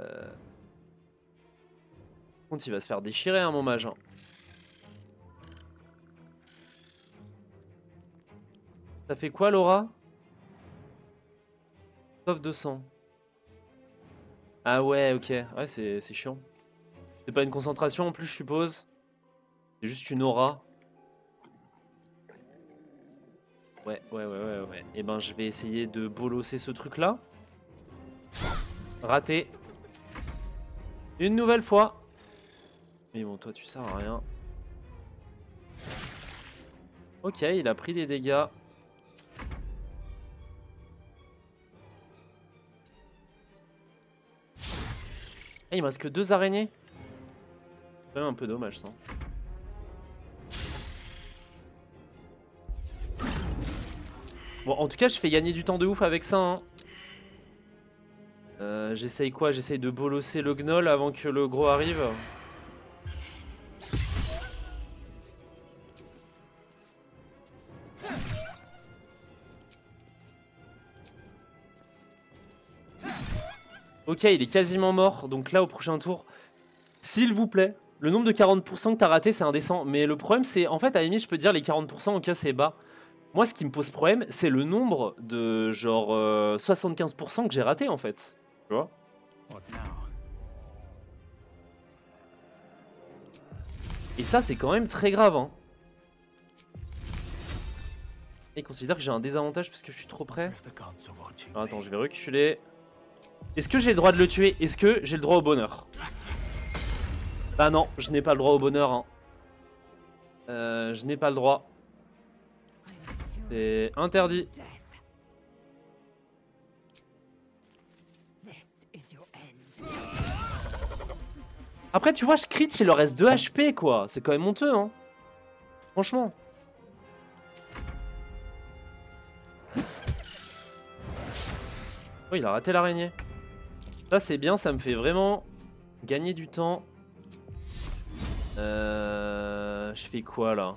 contre, il va se faire déchirer, hein, mon mage. Ça fait quoi, Laura? Sauf 200. Ah ouais, ok. Ouais, c'est chiant. C'est pas une concentration en plus, je suppose. C'est juste une aura. Ouais. Et ben, je vais essayer de bolosser ce truc-là. Raté. Une nouvelle fois. Mais bon, toi, tu sers à rien. Ok, il a pris des dégâts. Ah, il me reste que 2 araignées. C'est quand même un peu dommage, ça. Bon, en tout cas, je fais gagner du temps de ouf avec ça. Hein. J'essaye quoi? J'essaye de bolosser le gnoll avant que le gros arrive. Ok, il est quasiment mort. Donc là, au prochain tour, s'il vous plaît, le nombre de 40% que t'as raté, c'est indécent. Mais le problème, c'est... En fait, à la limite, je peux te dire les 40%, ok, c'est bas. Moi, ce qui me pose problème, c'est le nombre de genre 75% que j'ai raté, en fait. Tu vois? What now? Et ça, c'est quand même très grave. Hein. Il considère que j'ai un désavantage parce que je suis trop près. If the gods are watching Alors, attends, me, je vais reculer. Est-ce que j'ai le droit de le tuer? Est-ce que j'ai le droit au bonheur? Ah non, je n'ai pas le droit au bonheur. Hein. Je n'ai pas le droit. C'est interdit. Après, tu vois, je crit, il leur reste 2 HP, quoi. C'est quand même honteux, hein. Franchement. Oh, il a raté l'araignée. Ça, c'est bien, ça me fait vraiment gagner du temps. Je fais quoi, là?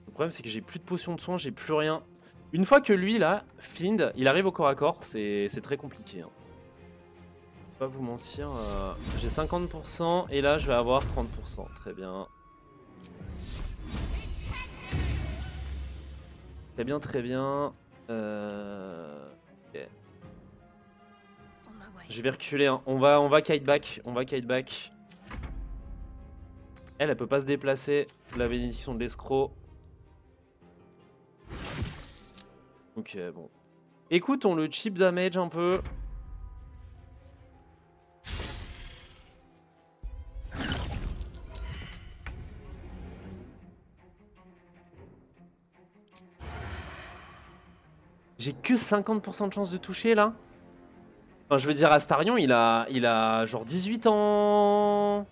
Le problème, c'est que j'ai plus de potions de soins, j'ai plus rien. Une fois que lui, là, Flind, il arrive au corps à corps, c'est très compliqué. Hein. Je vais pas vous mentir, j'ai 50% et là, je vais avoir 30%. Très bien. Très bien, très bien. Okay. Je vais reculer. Hein. On va kite back. On va kite back. Elle peut pas se déplacer. La bénédiction de l'escroc. Ok, bon. Écoute, on le chip damage un peu. J'ai que 50% de chance de toucher là. Enfin, je veux dire, Astarion, il a genre 18 ans.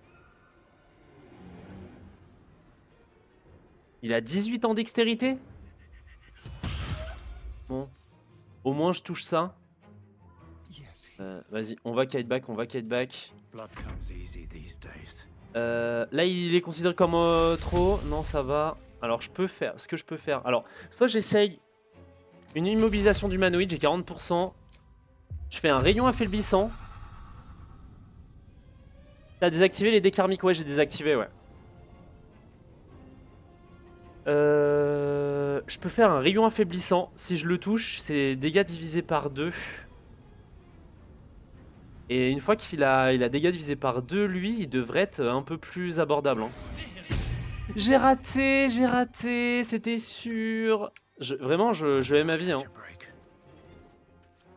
Il a 18 ans dextérité. Bon. Au moins, je touche ça. Yes. Vas-y, on va kite back, on va kite back. Blood comes easy these days. Là, il est considéré comme trop. Non, ça va. Alors, je peux faire ce que je peux faire. Alors, soit j'essaye une immobilisation d'humanoïde, j'ai 40%. Je fais un rayon affaiblissant. T'as désactivé les dés karmiques? Ouais, j'ai désactivé, ouais. Je peux faire un rayon affaiblissant. Si je le touche, c'est dégâts divisés par 2. Et une fois qu'il a dégâts divisés par 2, lui, il devrait être un peu plus abordable. Hein. J'ai raté, c'était sûr. Vraiment, je hais ma vie. Hein. Your break.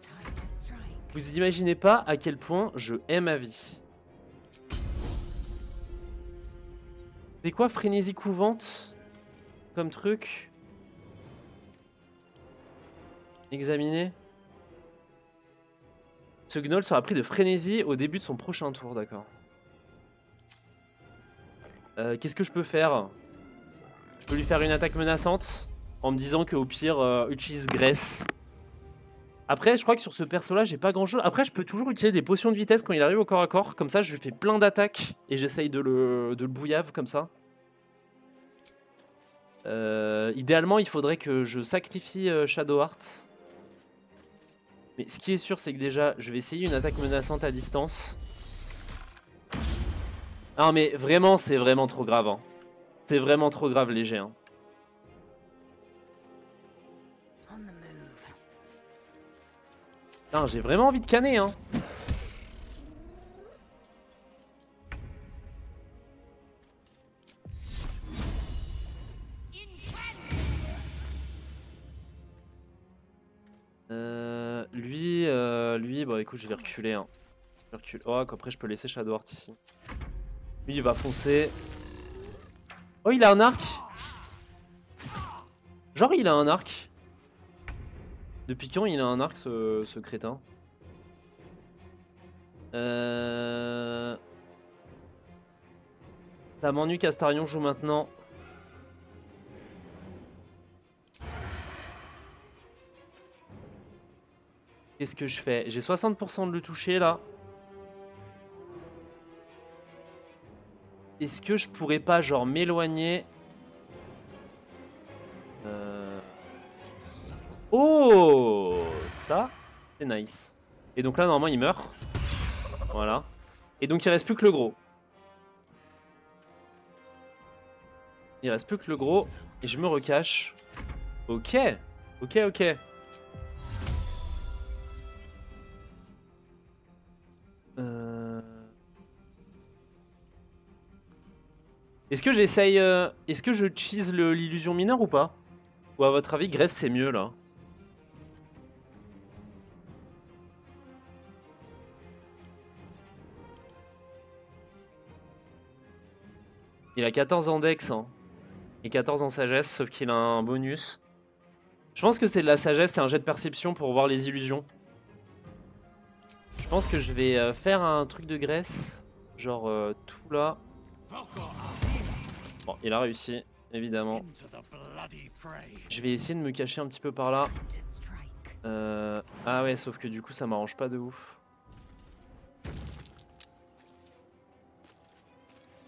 Time to strike. Vous imaginez pas à quel point je hais ma vie. C'est quoi frénésie couvante comme truc? Examiner. Ce gnoll sera pris de frénésie au début de son prochain tour, d'accord. Qu'est-ce que je peux faire? Je peux lui faire une attaque menaçante en me disant qu'au pire, utilise Graisse. Après, je crois que sur ce perso-là, j'ai pas grand-chose. Après, je peux toujours utiliser des potions de vitesse quand il arrive au corps à corps. Comme ça, je lui fais plein d'attaques et j'essaye de le bouillave comme ça. Idéalement, il faudrait que je sacrifie Shadowheart. Mais ce qui est sûr, c'est que déjà, je vais essayer une attaque menaçante à distance. Non mais vraiment, c'est vraiment trop grave. Hein. C'est vraiment trop grave, léger. Hein. On the move. Putain, j'ai vraiment envie de canner. Hein. Lui, bon écoute, je vais reculer. Hein. Je vais reculer. Oh, qu'après je peux laisser Shadowheart ici. Lui, il va foncer. Oh, il a un arc. Genre, il a un arc. Depuis quand il a un arc, ce crétin? Ça m'ennuie qu'Astarion joue maintenant. Qu'est-ce que je fais? J'ai 60% de le toucher là. Est-ce que je pourrais pas genre m'éloigner? Oh, ça, c'est nice. Et donc là, normalement, il meurt. Voilà. Et donc, il reste plus que le gros. Il reste plus que le gros. Et je me recache. Ok. Ok, ok. Est-ce que j'essaye... Est-ce que je cheese l'illusion mineure ou pas? Ou à votre avis, Graisse, c'est mieux, là? Il a 14 en dex, hein. Et 14 en sagesse, sauf qu'il a un bonus. Je pense que c'est de la sagesse et un jet de perception pour voir les illusions. Je pense que je vais faire un truc de Graisse. Genre tout là. Bon, il a réussi, évidemment. Into the bloody fray. Je vais essayer de me cacher un petit peu par là. To strike. Ah ouais, sauf que du coup, ça m'arrange pas de ouf.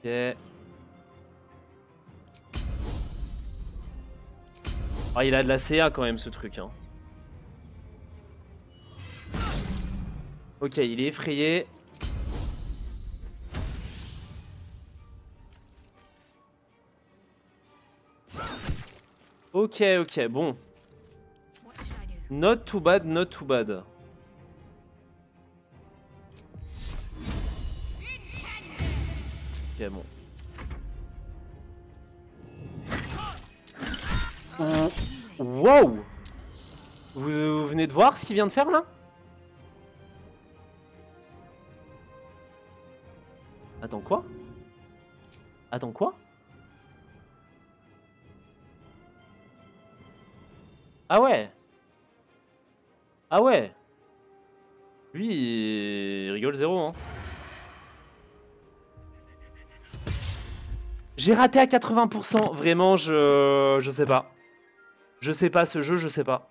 Ok. Ah, il a de la CA quand même, ce truc. Hein. Ok, il est effrayé. Ok, ok, bon. What should I do? Not too bad, not too bad. Ok, bon. Wow! Vous venez de voir ce qu'il vient de faire là? Attends, quoi? Attends, quoi? Ah ouais! Ah ouais. Lui, il rigole zéro. Hein. J'ai raté à 80%. Vraiment, je sais pas. Je sais pas ce jeu, je sais pas.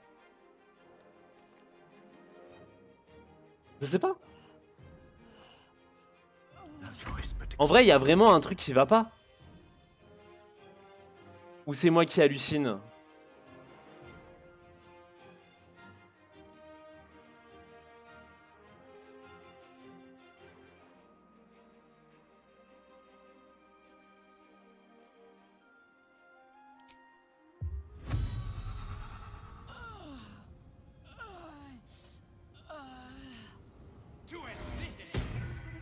Je sais pas. No choice but to En vrai, il y a vraiment un truc qui va pas. Ou c'est moi qui hallucine?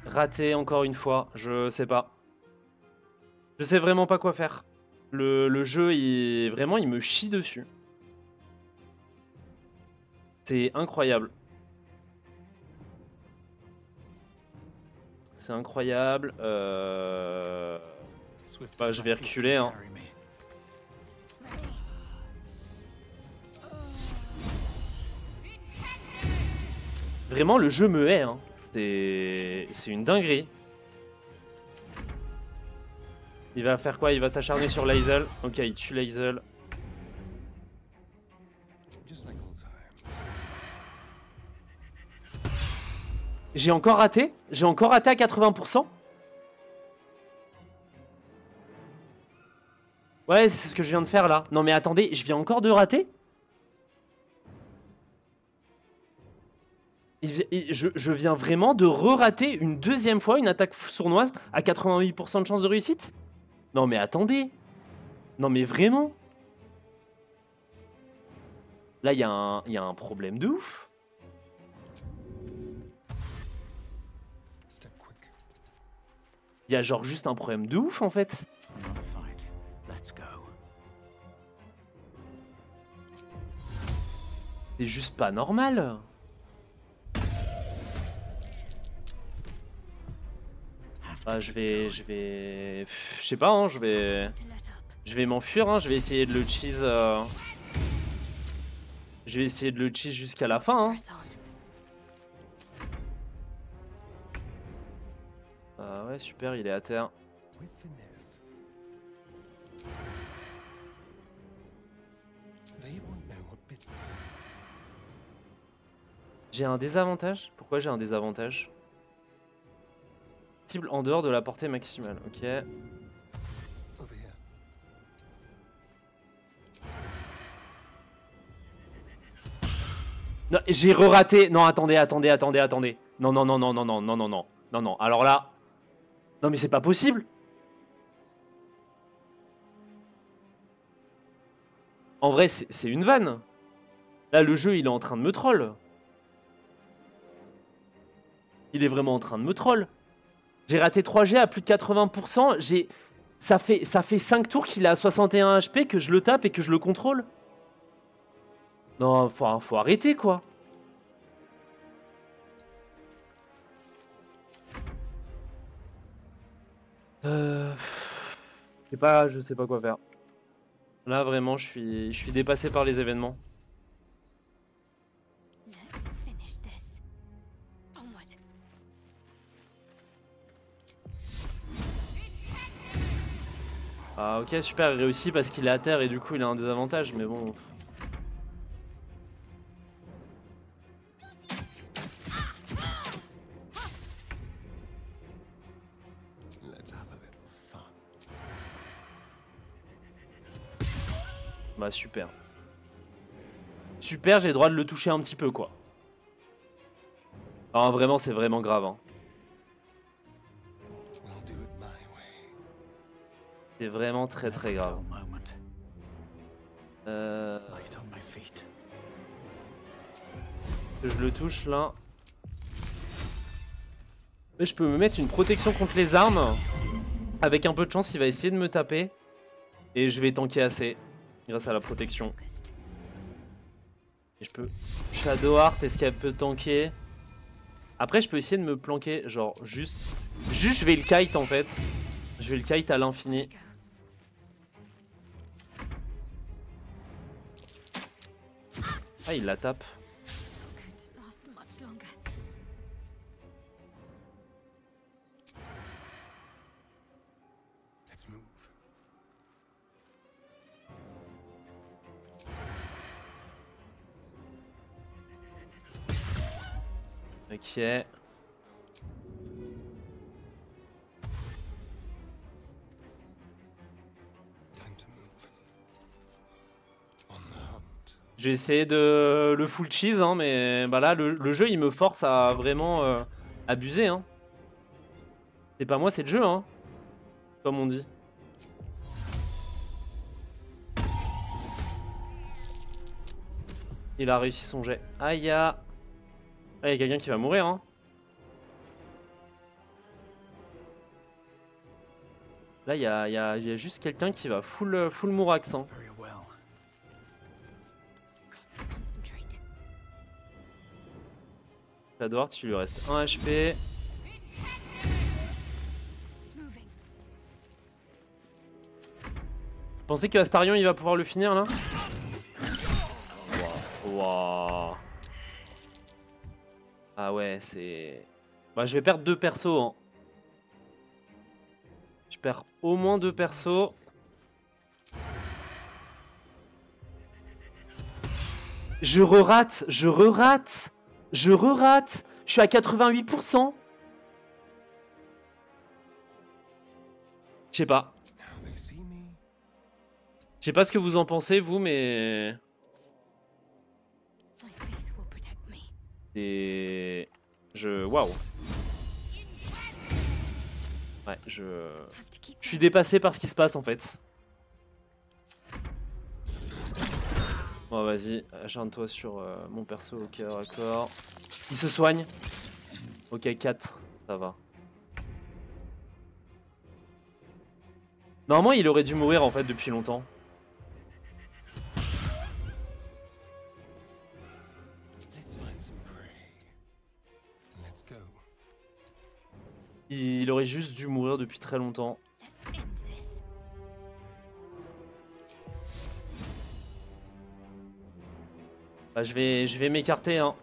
Raté encore une fois, je sais pas. Je sais vraiment pas quoi faire. Le jeu, vraiment, il me chie dessus. C'est incroyable. C'est incroyable. swift Bah, as je my vais feet reculer. can Hein. carry me. Vraiment, le jeu me hait. Hein. C'est une dinguerie. Il va faire quoi? Il va s'acharner sur Lae'zel. Ok, il tue Lae'zel. Just like old times. J'ai encore raté? J'ai encore raté à 80%? Ouais, c'est ce que je viens de faire là. Non mais attendez, je viens encore de rater? Je viens vraiment de re-rater une deuxième fois une attaque sournoise à 88% de chance de réussite? Non mais attendez. Non mais vraiment? Là, il y a un problème de ouf. Step quick. Il y a genre juste un problème de ouf en fait. Another fight. Let's go. C'est juste pas normal. Ah, je sais pas, hein, To let up. je vais m'enfuir, hein, je vais essayer de le cheese. Je vais essayer de le cheese jusqu'à la fin. Hein. Press on. Ah ouais, super, il est à terre. With finesse. They will know a bit. J'ai un désavantage? Pourquoi j'ai un désavantage? Cible en dehors de la portée maximale, ok. Over here. Non, j'ai re-raté. Non, attendez. Non, non, non, non, non, non, non, non, non. Non, non, alors là... Non mais c'est pas possible. En vrai, c'est une vanne. Là, le jeu, il est en train de me troll. Il est vraiment en train de me troll. J'ai raté 3G à plus de 80%. Ça fait 5 tours qu'il est à 61 HP, que je le tape et que je le contrôle. Non, faut arrêter, quoi. Je sais pas quoi faire. Là, vraiment, je suis dépassé par les événements. Let's finish this. Onward. Ah, ok, super, il réussit parce qu'il est à terre et du coup, il a un désavantage, mais bon... Let's have a little fun. Bah, super. Super, j'ai le droit de le toucher un petit peu, quoi. Ah, vraiment, c'est vraiment grave, hein. We'll do it my way. C'est vraiment très très grave. Dull moment. Euh... Light on my feet. que je le touche, là. Mais je peux me mettre une protection contre les armes. Avec un peu de chance, il va essayer de me taper. Et je vais tanker assez. Grâce à la protection. Focused. Et je peux... Shadow Heart, est-ce qu'elle peut tanker? Après, je peux essayer de me planquer. Genre, juste, je vais le kite, en fait. Je vais le kite à l'infini. Go. Ah, il la tape. Good. Ok. Time to move. On the hunt. J'ai essayé de le full cheese, hein, mais bah là, le jeu, il me force à vraiment abuser. Hein. C'est pas moi, c'est le jeu, hein, comme on dit. Il a réussi son jet. Aïe, ah, il y a quelqu'un qui va mourir, hein. Là, il y a juste quelqu'un qui va full mourax, hein. Very well. Concentrate. Edward, il lui reste 1 HP. Moving. Pensez que Astarion, il va pouvoir le finir, là? Waouh. Ah ouais, c'est... Bah, je vais perdre 2 persos, hein. Je perds au moins 2 persos. Je re-rate. Je suis à 88%. Je sais pas. Now they see me. Je sais pas ce que vous en pensez, vous, mais... My faith will protect me. C'est... Waouh. Ouais, Have to keep Je suis dépassé par ce qui se passe, en fait. Bon, vas-y, acharne-toi sur mon perso au cœur à corps. Il se soigne. Ok, 4, ça va. Normalement, il aurait dû mourir, en fait, depuis longtemps. Let's find some prey. Let's go. Il aurait juste dû mourir depuis très longtemps. Let's end this. Bah, je vais m'écarter, hein.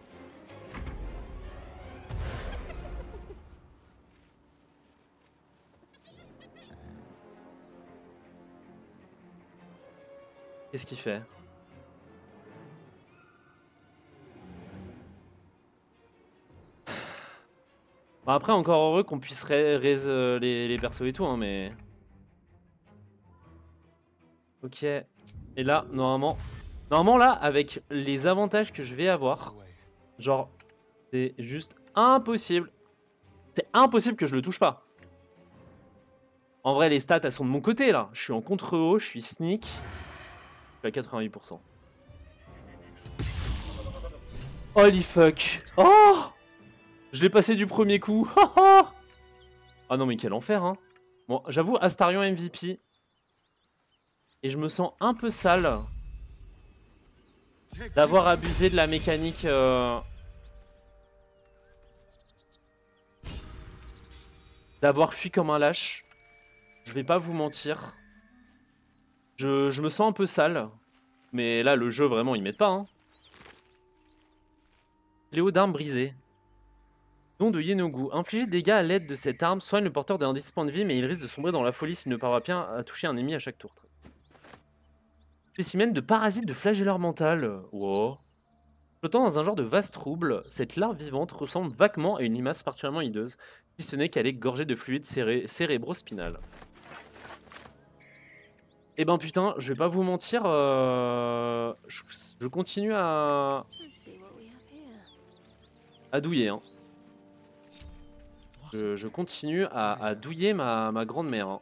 Qu'est-ce qu'il fait? Bah après, encore heureux qu'on puisse raise les persos et tout, hein, mais... Ok. Et là, normalement... Normalement, là, avec les avantages que je vais avoir, Away. genre, c'est juste impossible. C'est impossible que je le touche pas. En vrai, les stats, elles sont de mon côté, là. Je suis en contre-haut, je suis sneak. Je suis à 88%. Holy fuck. Oh! Je l'ai passé du premier coup. Ah non, mais quel enfer, hein. Bon, j'avoue, Astarion MVP. Et je me sens un peu sale d'avoir abusé de la mécanique... D'avoir fui comme un lâche. Je vais pas vous mentir. Je me sens un peu sale. Mais là, le jeu, vraiment, il m'aide pas. Hein. Léo d'armes brisées. Don de Yenogu. Infliger des dégâts à l'aide de cette arme soigne le porteur d'un 10 points de vie, mais il risque de sombrer dans la folie s'il ne parvient bien à toucher un ennemi à chaque tour. Spécimen de parasite de flagelleur mental. Wow. Flottant dans un genre de vaste trouble, cette larve vivante ressemble vaguement à une limace particulièrement hideuse, si ce n'est qu'elle est gorgée de fluide cérébro-spinal. Eh ben putain, je vais pas vous mentir, je continue à Let's see what we have here. douiller. Hein. Je continue à douiller ma grande-mère. Hein.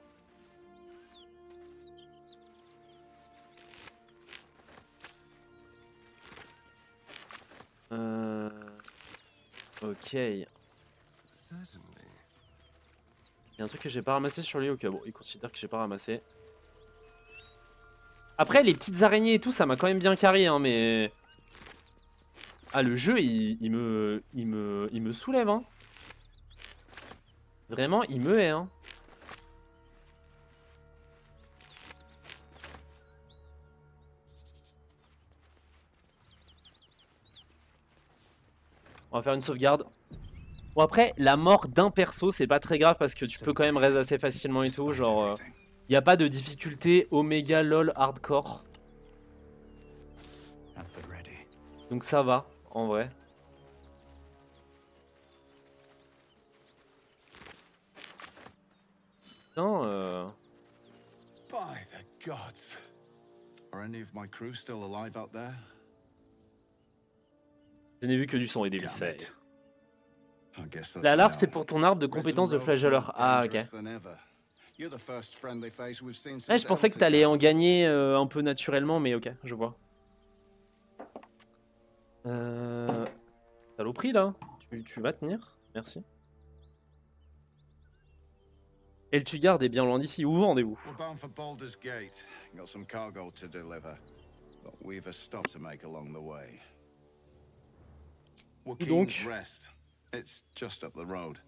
Ok. Il Certainly. y a un truc que j'ai pas ramassé sur lui. Ok, bon, il considère que j'ai pas ramassé. Après, les petites araignées et tout, ça m'a quand même bien carré, hein, mais... Ah, le jeu, il me soulève, hein. Vraiment, il me hait, hein. On va faire une sauvegarde. Bon, après, la mort d'un perso, c'est pas très grave parce que tu peux quand même raise assez facilement et tout. Genre, y a pas de difficulté Omega LOL hardcore. At the ready. Donc ça va, en vrai. Putain, By the gods. Are any of my crew still alive out there? je n'ai vu que du sang et des Damn viscères. it. I guess that's La a larve, no. c'est pour ton arbre de Prison compétences de rogues more flagelleur. Ah, ok. dangerous than ever. You're the first friendly face we've seen Ouais, since je pensais que t'allais en Eltigar. gagner un peu naturellement, mais ok, je vois. Saloperie là, tu vas tenir, merci. Eltugarde est bien loin d'ici, où vendez-vous? We're bound for Baldur's Gate. Got some cargo to deliver. But we've a stop to make along the way. donc Wookeen's Rest. It's just up the road.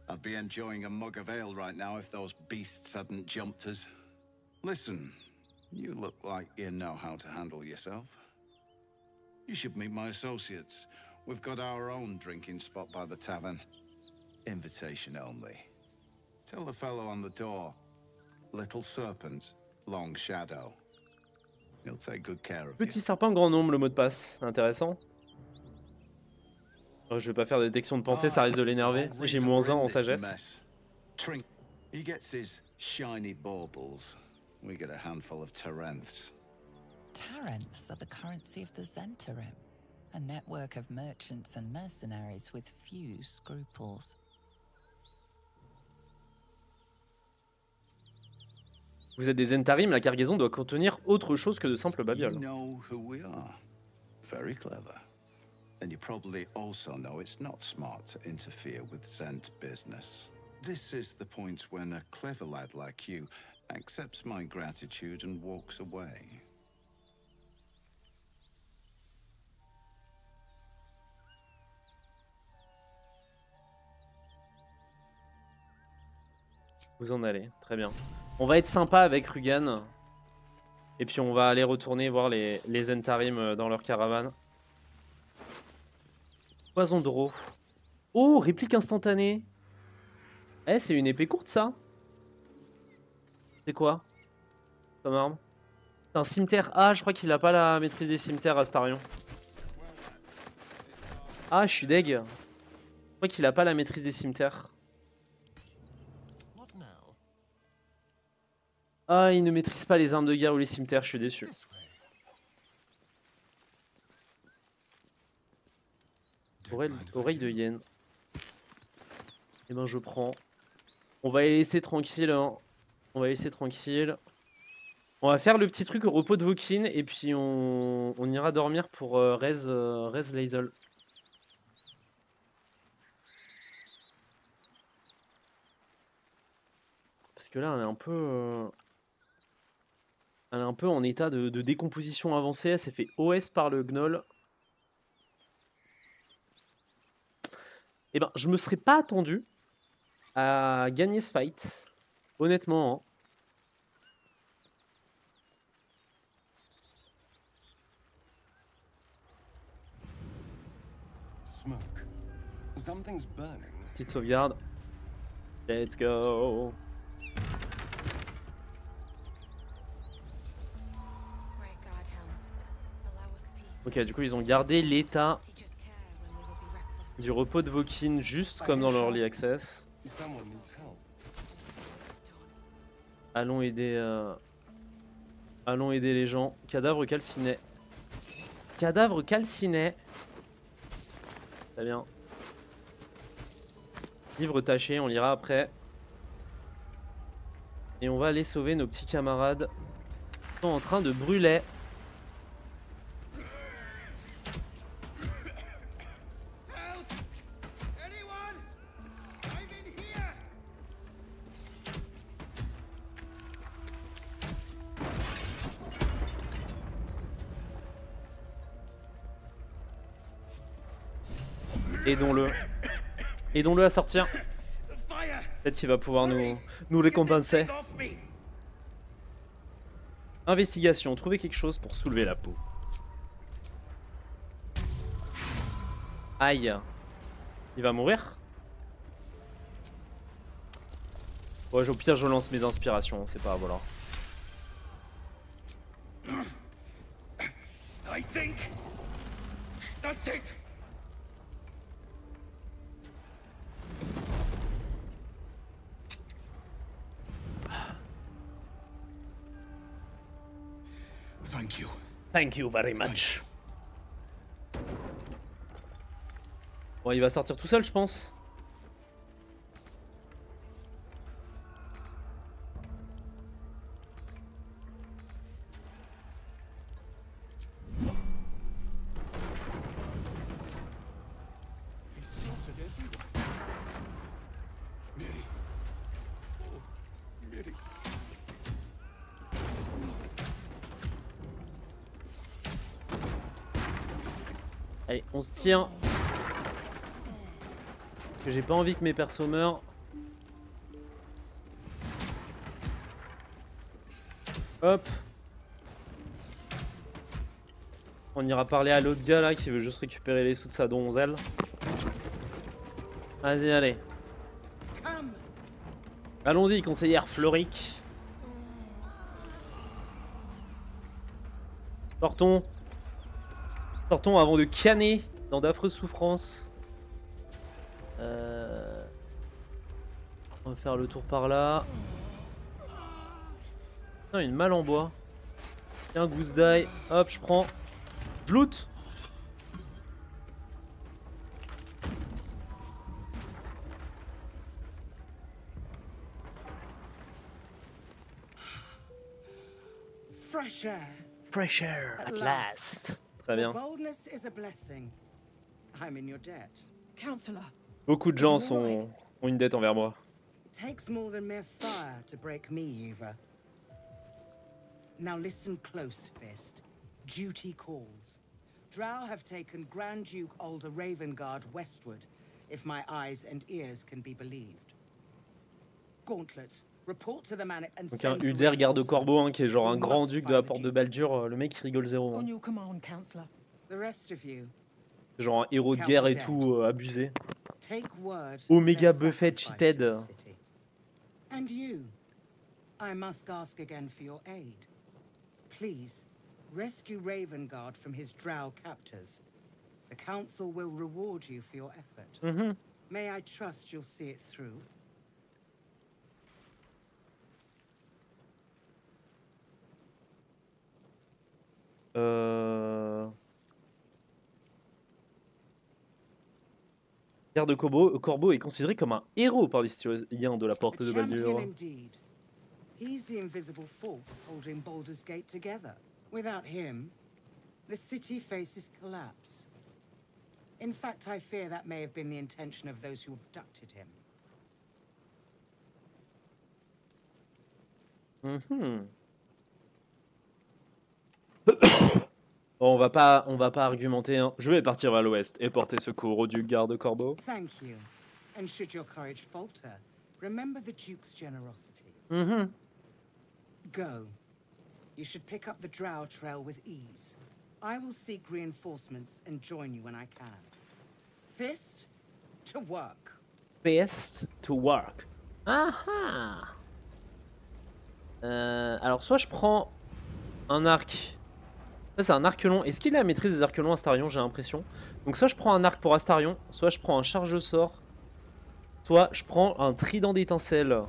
I'd be enjoying a mug of ale right now if those beasts hadn't jumped us. Listen, you look like you know how to handle yourself. You should meet my associates. We've got our own drinking spot by the tavern. Invitation only. Tell the fellow on the door. Little Serpent, Long Shadow. He'll take good care of you. Petit serpent, grand nombre, le mot de passe. Intéressant. Oh, je vais pas faire de détection de pensée, ça risque de l'énerver. J'ai -1 en sagesse. Trink. He gets his shiny baubles. We get a handful of Tarenths. Tarenths are the currency of the Zentarim, a network of merchants and mercenaries with few scruples. Vous êtes des Zentarim, la cargaison doit contenir autre chose que de simples You babioles. know who we are. Very clever. And you probably also know it's not smart to interfere with Zent business. This is the point when a clever lad like you accepts my gratitude and walks away. Vous en allez, très bien. On va être sympa avec Rugan. Et puis on va aller retourner voir les Zentarim dans leur caravane. Poison d'eau. Oh, réplique instantanée. Eh, c'est une épée courte ça. C'est quoi comme arme? C'est un cimetière. Ah, je crois qu'il a pas la maîtrise des cimetières, Astarion. Ah, je suis deg. Je crois qu'il a pas la maîtrise des cimetières. What now? Ah, il ne maîtrise pas les armes de guerre ou les cimetières, je suis déçu. This way. Oreille de hyène. Eh ben, je prends. On va les laisser tranquilles, hein. On va laisser tranquille. On va faire le petit truc au repos de Wookeen et puis on ira dormir pour Rez Lae'zel. Parce que là, elle est un peu en état de décomposition avancée. Elle s'est fait OS par le gnoll. Eh ben, je me serais pas attendu à gagner ce fight. Honnêtement, hein. Smoke. Something's burning. Petite sauvegarde. Let's go. Great Godhelm, allow us peace. Ok, du coup, ils ont gardé l'état Teach us care when we will be reckless. du repos de Wookeen juste comme dans l'Early Access. Someone needs help. Allons aider les gens. Cadavre calciné. Cadavre calciné. Très bien. Livre taché, on lira après. Et on va aller sauver nos petits camarades qui sont en train de brûler. Aidons-le. Aidons-le à sortir. Peut-être qu'il va pouvoir nous récompenser. Investigation. Trouver quelque chose pour soulever la peau. Aïe. Il va mourir? Ouais, au pire, je lance mes inspirations. C'est pas... Voilà. I think that's it. Thank you. Thank you very much. Bon, il va sortir tout seul, je pense. Miri. Oh, Miri. Allez, on se tire. Que j'ai pas envie que mes persos meurent. Hop. On ira parler à l'autre gars là qui veut juste récupérer les sous de sa donzelle. Vas-y, allez. Allons-y, conseillère Floric. Sortons. Sortons avant de canner dans d'affreuses souffrances. On va faire le tour par là. Putain, une malle en bois. Tiens, goose die. Hop, je prends. Je loot. Fresh air. Fresh air At at last. last. Très bien. Your boldness is a blessing. I'm in your debt. Counselor. Beaucoup de gens ont une dette envers moi. It takes more than mere fire to break me, Eva. Now listen close, Fist. Duty calls. Drow have taken Grand Duke Alder Ravengard westward, if my eyes and ears can be believed. Gauntlet, report to the man and Donc un send for Uder garde-corbeau hein, qui est genre un We grand must duc de la find porte de Duke. Baldur. Le mec il rigole zéro. On Hein. your command, Counselor. The rest of you, C'est genre un héros de guerre et tout abusé. take word Omega of their Buffett sacrifice cheated. to the city. And you, I must ask again for your aid. Please, rescue Ravengard from his drow captors. The council will reward you for your effort. Mhm. May I trust you'll see it through? Garde-corbeau est considéré comme un héros par les citoyens de la A porte de champion Baldur. indeed. He's the invisible force holding Baldur's Gate together. Without him, the city faces collapse. In fact, I fear that may have been the intention of those who abducted him. Mhm. Bon, on va pas argumenter. Hein. Je vais partir vers l'ouest et porter secours au duc garde-corbeau. Thank you. And should your courage falter, remember the Duke's generosity. Mhm. Go. You should pick up the Drow trail with ease. I will seek reinforcements and join you when I can. Fist, to work. Best to work. Ah alors soit je prends un arc. Ça c'est un arc long. Est-ce qu'il a la maîtrise des arcs longs Astarion? J'ai l'impression. Donc soit je prends un arc pour Astarion, soit je prends un charge-sort, soit je prends un trident d'étincelle.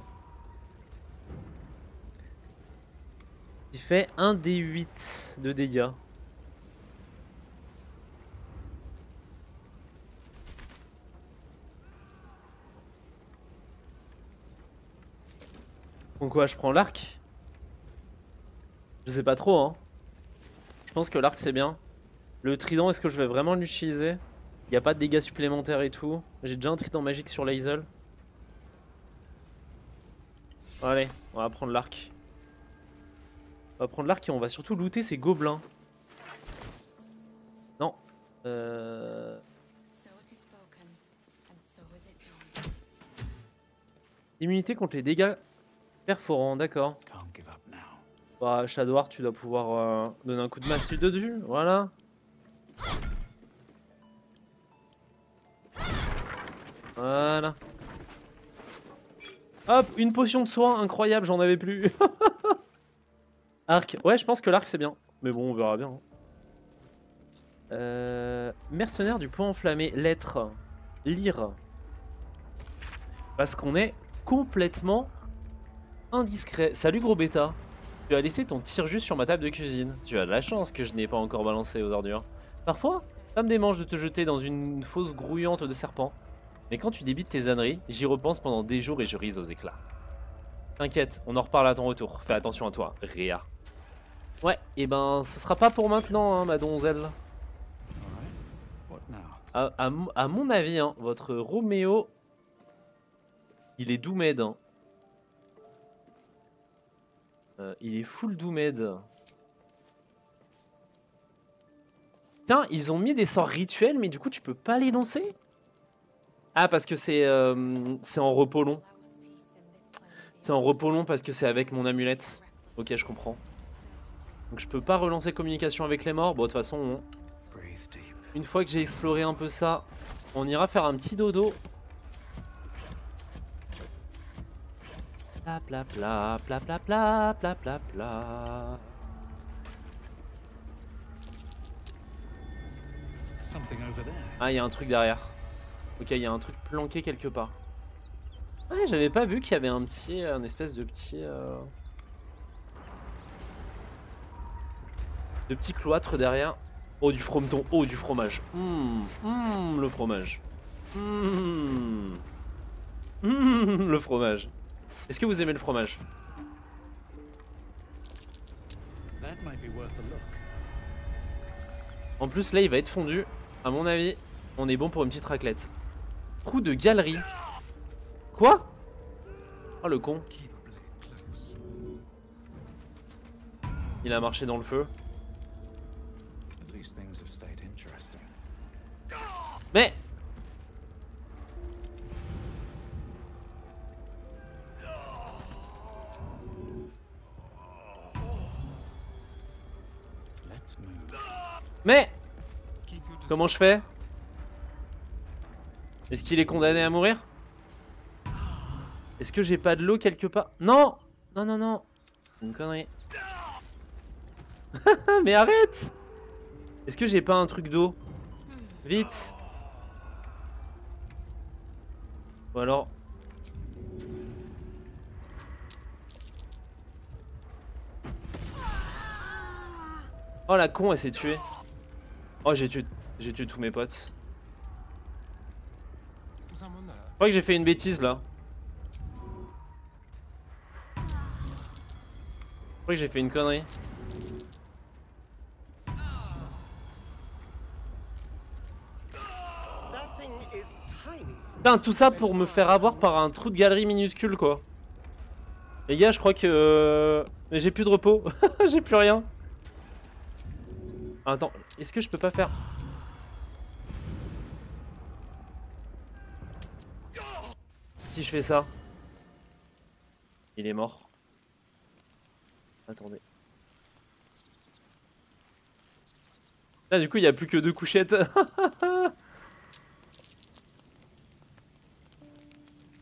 Qui fait 1 d8 de dégâts. Donc quoi, je prends l'arc? Je sais pas trop hein. Je pense que l'arc c'est bien. Le trident, est-ce que je vais vraiment l'utiliser? Il n'y a pas de dégâts supplémentaires et tout. J'ai déjà un trident magique sur Lae'zel. Allez, on va prendre l'arc. On va prendre l'arc et on va surtout looter ces gobelins. Non. So it is spoken, and so is it done. Immunité contre les dégâts perforants, d'accord. Can't give up now. Bah, Shadowheart, tu dois pouvoir donner un coup de massue dessus, voilà. Voilà. Hop, une potion de soin, incroyable, j'en avais plus. Arc, ouais, je pense que l'arc c'est bien. Mais bon, on verra bien. Mercenaire du point enflammé, lettre, lire. Parce qu'on est complètement indiscret. Salut gros bêta. Tu as laissé ton tire-jus sur ma table de cuisine. Tu as de la chance que je n'ai pas encore balancé aux ordures. Parfois, ça me démange de te jeter dans une fosse grouillante de serpents. Mais quand tu débites tes âneries, j'y repense pendant des jours et je ris aux éclats. T'inquiète, on en reparle à ton retour. Fais attention à toi, Réa. Ouais, et ben, ce sera pas pour maintenant, hein, ma donzelle. What now? À mon avis, hein, votre Roméo, il est Doomed. Hein. Il est full Doomed. Tiens, ils ont mis des sorts rituels, mais du coup, tu peux pas les lancer? Ah, parce que c'est en repos long. C'est en repos long parce que c'est avec mon amulette. Ok, je comprends. Donc je peux pas relancer communication avec les morts. Bon, de toute façon, une fois que j'ai exploré un peu ça, on ira faire un petit dodo. Pla pla pla pla pla pla pla pla pla. Ah, il y a un truc derrière. Ok, il y a un truc planqué quelque part. Ouais, j'avais pas vu qu'il y avait un espèce de petit... de petit cloître derrière. Oh, du frometon. Oh, du fromage. Le fromage. Le fromage. Est-ce que vous aimez le fromage? En plus, là, il va être fondu. À mon avis, on est bon pour une petite raclette. Trou de galerie. Quoi? Oh, le con. Il a marché dans le feu. Mais... Mais... Comment je fais? Est-ce qu'il est condamné à mourir? Est-ce que j'ai pas de l'eau quelque part? Non! Non, non, non. C'est une connerie. Mais arrête! Est-ce que j'ai pas un truc d'eau? Vite! Ou alors... Oh la con, elle s'est tuée. Oh, j'ai tué tous mes potes. Je crois que j'ai fait une bêtise là. Je crois que j'ai fait une connerie. Putain, tout ça pour me faire avoir par un trou de galerie minuscule quoi. Les gars, je crois que... Mais j'ai plus de repos. J'ai plus rien. Attends, est-ce que je peux pas faire... Si je fais ça... Il est mort. Attendez. Ah, du coup, il n'y a plus que 2 couchettes.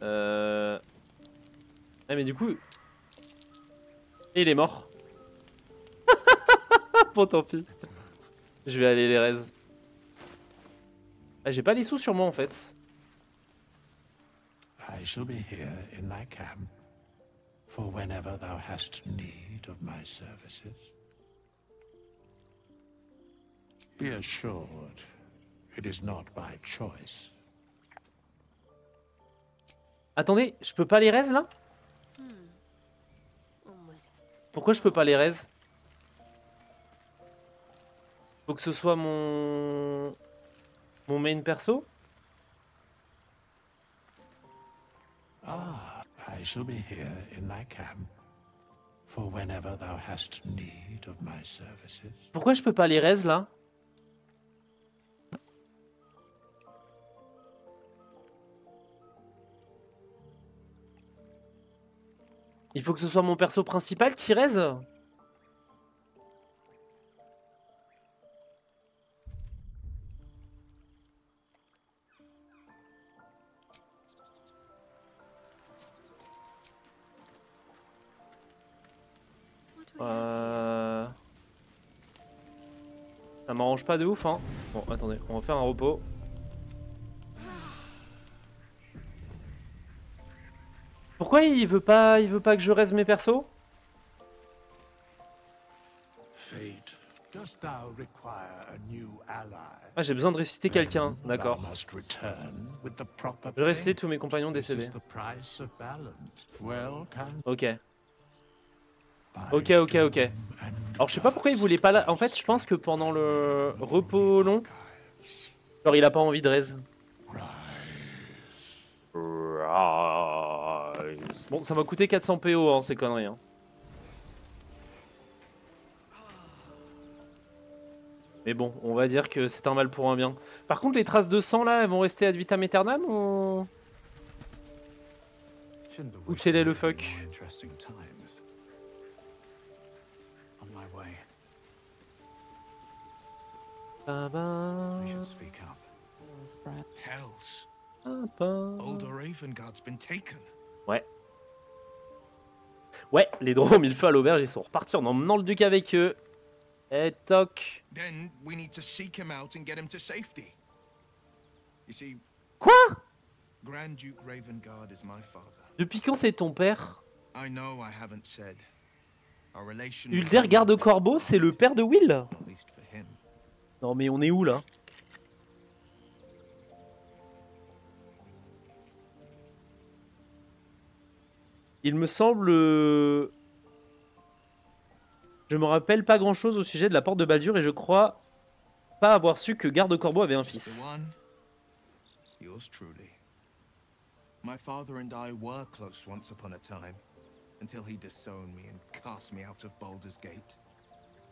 Ah, mais du coup... Et il est mort. Bon, tant pis. Je vais aller les raise. Ah, j'ai pas les sous sur moi en fait. I shall be here in thy camp for whenever thou hast need of my services. Be assured, it is not by choice. Attendez, je peux pas les raise là? Pourquoi je peux pas les raise? Faut que ce soit mon main perso? Ah, I shall be here in thy camp for whenever thou hast need of my services. Pourquoi je peux pas les raise là? Il faut que ce soit mon perso principal qui raise? Ça m'arrange pas de ouf hein. Bon attendez, on va faire un repos. Pourquoi il veut pas que je raise mes persos? Fate, dost thou require a new ally? Ah, j'ai besoin de ressusciter quelqu'un, Then d'accord. thou must return with the proper Je ressuscite payment. tous mes compagnons This décédés. is the price of balance. Well, can Ok. by Ok, ok, ok. doom and Alors, je sais pas pourquoi il voulait pas là. En fait, je pense que pendant le repos long, genre, il a pas envie de raise. Rise. Bon, ça m'a coûté 400 PO, hein, ces conneries. Hein. Mais bon, on va dire que c'est un mal pour un bien. Par contre, les traces de sang, là, elles vont rester ad vitam aeternam ou... Ou quel est le fuck? Ba ba, Hells. ba ba. Older Ravengard's been taken. Ouais. Ouais, les drôles ont mis le feu à l'auberge, ils sont repartis en emmenant le duc avec eux. Et toc. Then we need to seek him out and get him to safety. You see, Quoi? Grand Duke Ravengard is my father. Depuis quand c'est ton père? I know I haven't said. Our relation with Ulder him- Garde-Corbeau, c'est le père de Will? At least for him. Non mais on est où là? Il me semble... Je me rappelle pas grand chose au sujet de la porte de Baldur et je crois pas avoir su que Garde-Corbeau avait un The fils. one, yours truly. My father and I were close once upon a time, until he disowned me and cast me out of Baldur's Gate.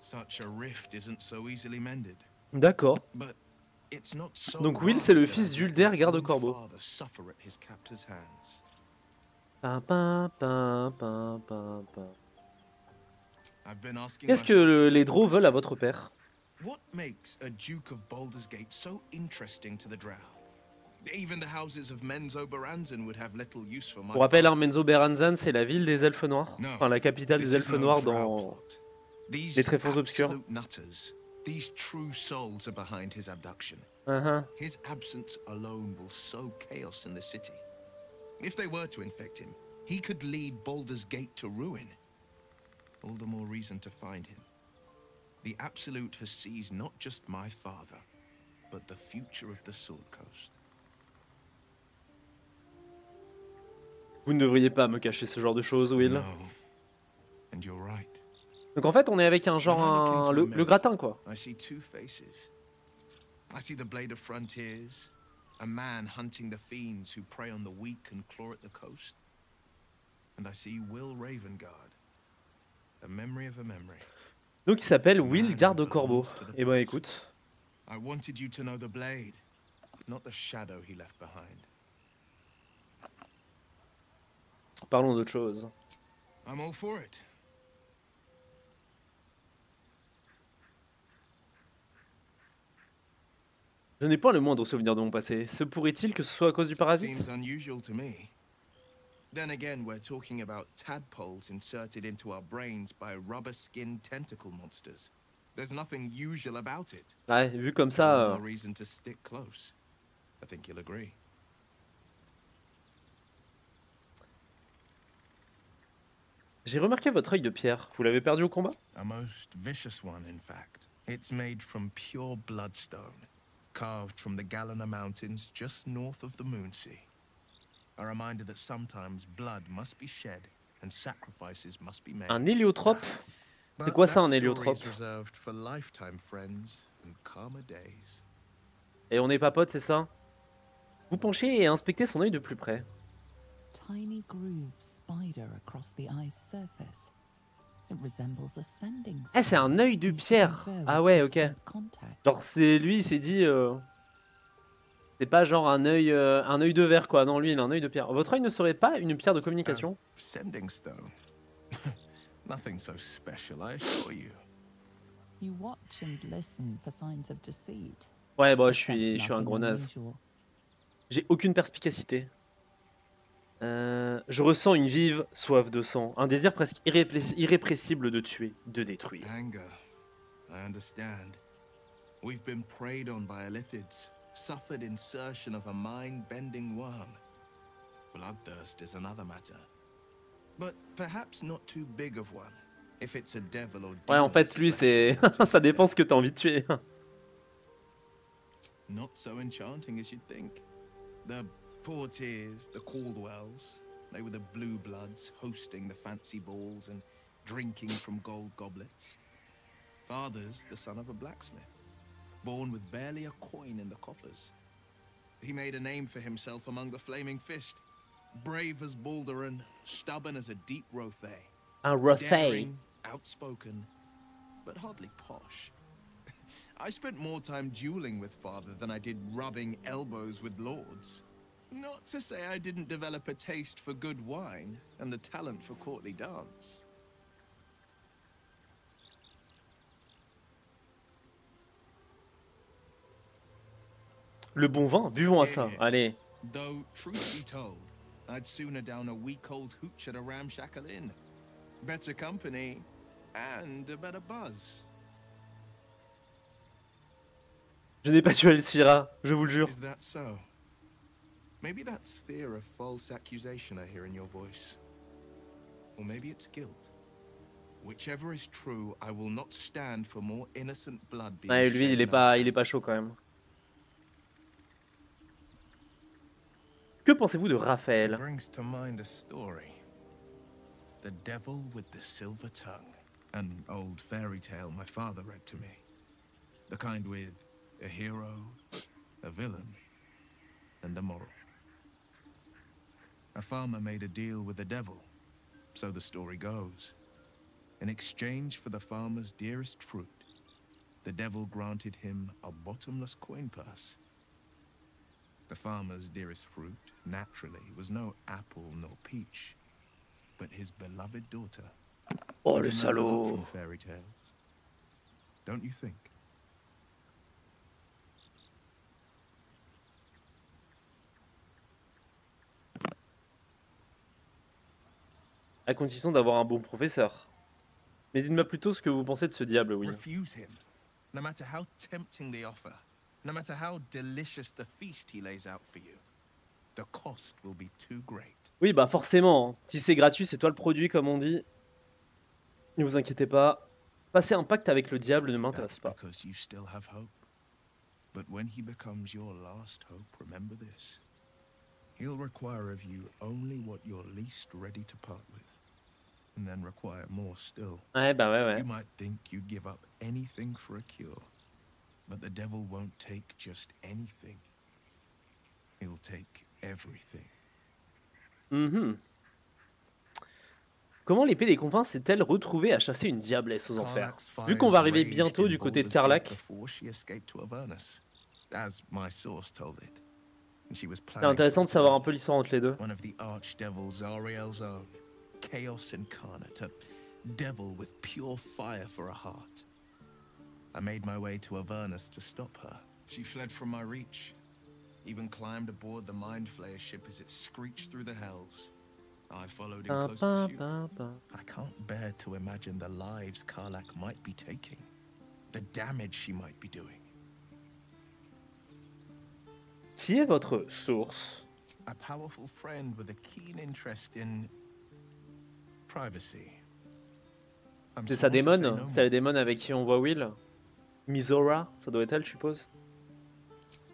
Such a rift isn't so easily mended. D'accord. But it's not so Donc Will, wrong c'est le that fils I d'Ulder let my own Garde-Corbeau. father suffer at his captor's hands. Pin, pin, pin, pin, pin, pin. I've been asking Qu'est-ce que myself the les same drôles veulent à question. votre père? What makes a Duke of Baldur's Gate so interesting to the Drow? Even the houses of Menzoberranzan would have little use for my Pour rappel, father. Menzoberranzan, c'est la ville des elfes noirs. No, Enfin, la capitale this des is elfes no noirs drow dans... plot. These les Tréfonds obscurs. absolute nutters, these true souls are behind his abduction. Uh-huh. His absence alone will sow chaos in the city. If they were to infect him, he could lead Baldur's Gate to ruin. All the more reason to find him. The Absolute has seized not just my father, but the future of the Sword Coast. Vous ne devriez pas me cacher ce genre de choses, Will. No. And you're right. Donc en fait, on est avec un genre... le gratin, quoi. I see two faces. I see the Blade of Frontiers, a man hunting the fiends who prey on the weak and claw at the coast. And I see Will Ravengard, a memory of a memory. Donc il s'appelle Will Garde-Corbeau. Eh ben écoute. I wanted you to know the Blade, not the shadow he left behind. Parlons d'autre chose. I'm all for it. Je n'ai pas le moindre souvenir de mon passé. Se pourrait-il que ce soit à cause du parasite? Seems unusual to me. Then again, we're talking about tadpoles inserted into our brains by rubber-skinned tentacle monsters. There's nothing usual about it. Ouais, vu comme All the ça... more reason to stick close. I think you'll agree. J'ai remarqué votre œil de pierre. Vous l'avez perdu au combat? A most vicious one, in fact. It's made from pure bloodstone, carved from the Galena Mountains just north of the Moonsea. A reminder that sometimes blood must be shed and sacrifices must be made. Un héliotrope? But quoi ça, that un story héliotrope? is reserved for lifetime friends and calmer days. Et on est pas potes, c'est ça? Vous penchez et inspectez son œil de plus près. Tiny grooves spider across the eye's surface. It resembles a sending Ah, c'est un œil de used to pierre. confer Ah with ouais, ok. distant contacts. Genre c'est lui, il s'est dit... C'est pas genre un œil de verre, quoi. Non, lui, il a un œil de pierre. Votre œil ne serait pas une pierre de communication? Sending stone. Nothing so special, I assure you. You watch and listen for signs of deceit. Ouais, bah, but je sense suis un nothing gros naze. unusual. J'ai aucune perspicacité. Je ressens une vive soif de sang, un désir presque irrépressible de tuer, de détruire. Anger. I understand. We've been preyed on by Elithids, suffered insertion of a mind-bending worm. Bloodthirst is another matter. But perhaps not too big of one. If it's a devil or Ouais, en demon's fait, lui, flesh c'est. you want to Ça dépend ce protect. que t'as envie de tuer. Not so enchanting as you'd think. The Portiers, the Caldwells, they were the blue bloods hosting the fancy balls and drinking from gold goblets. Father's the son of a blacksmith, born with barely a coin in the coffers. He made a name for himself among the Flaming Fist, brave as Balduran, stubborn as a deep Rothay. Un Rothay. Daring, outspoken, but hardly posh. I spent more time dueling with father than I did rubbing elbows with lords. Not to say I didn't develop a taste for good wine and the talent for courtly dance. Le bon vin, buvons à ça. Yeah. Allez. Though, truth be told, I'd sooner down a week old hooch at a ramshackle inn. Better company and a better buzz. Je n'ai pas tué Elvira, je vous le jure. Is that so? Maybe that's fear of false accusation I hear in your voice. Or maybe it's guilt. Whichever is true, I will not stand for more innocent blood being Ouais, lui, shed il est pas chaud quand même. Que pensez-vous de It Raphaël? brings to mind a story. The Devil with the Silver Tongue. An old fairy tale my father read to me. The kind with a hero, a villain, and a moral. A farmer made a deal with the devil, so the story goes. In exchange for the farmer's dearest fruit, the devil granted him a bottomless coin purse. The farmer's dearest fruit, naturally, was no apple nor peach, but his beloved daughter. Oh, You le can learn a lot salaud. from fairy tales, don't you think? À condition d'avoir un bon professeur. Mais dites-moi plutôt ce que vous pensez de ce diable, oui. Refuse him, no matter how tempting the offer, no matter how delicious the feast he lays out for you. The cost will be too great. Oui, bah forcément. Hein. Si c'est gratuit, c'est toi le produit, comme on dit. Ne vous inquiétez pas. Passer un pacte avec le diable ne m'intéresse That's pas. because you still have hope. But when he becomes your last hope, remember this. He'll require of you only what you're least ready to part with, and then require more still. Ouais, bah ouais, ouais. You might think you'd give up anything for a cure, but the devil won't take just anything. He'll take everything. Mhm. Comment l'épée des confins s'est-elle retrouvée à chasser une diablesse aux enfers? Karlach's Vu qu'on va fires arriver raged bientôt in du côté de Baldur's Gate Karlach, before she escaped to Avernus, as my source told it. And she was c'est planning to intéressant de savoir un avoid peu l'histoire entre les deux. one of the archdevils Zariel's own, chaos incarnate, a devil with pure fire for a heart. I made my way to Avernus to stop her. She fled from my reach, even climbed aboard the Mind Flayer ship as it screeched through the hells. I followed in Pa, close pa, pursuit. pa, pa. I can't bear to imagine the lives Karlach might be taking, the damage she might be doing. Qui est votre source? A powerful friend with a keen interest in privacy. I'm C'est sa sworn to say démone? no C'est la more. démone avec qui on voit Will? Mizora? Ça doit être elle, je suppose.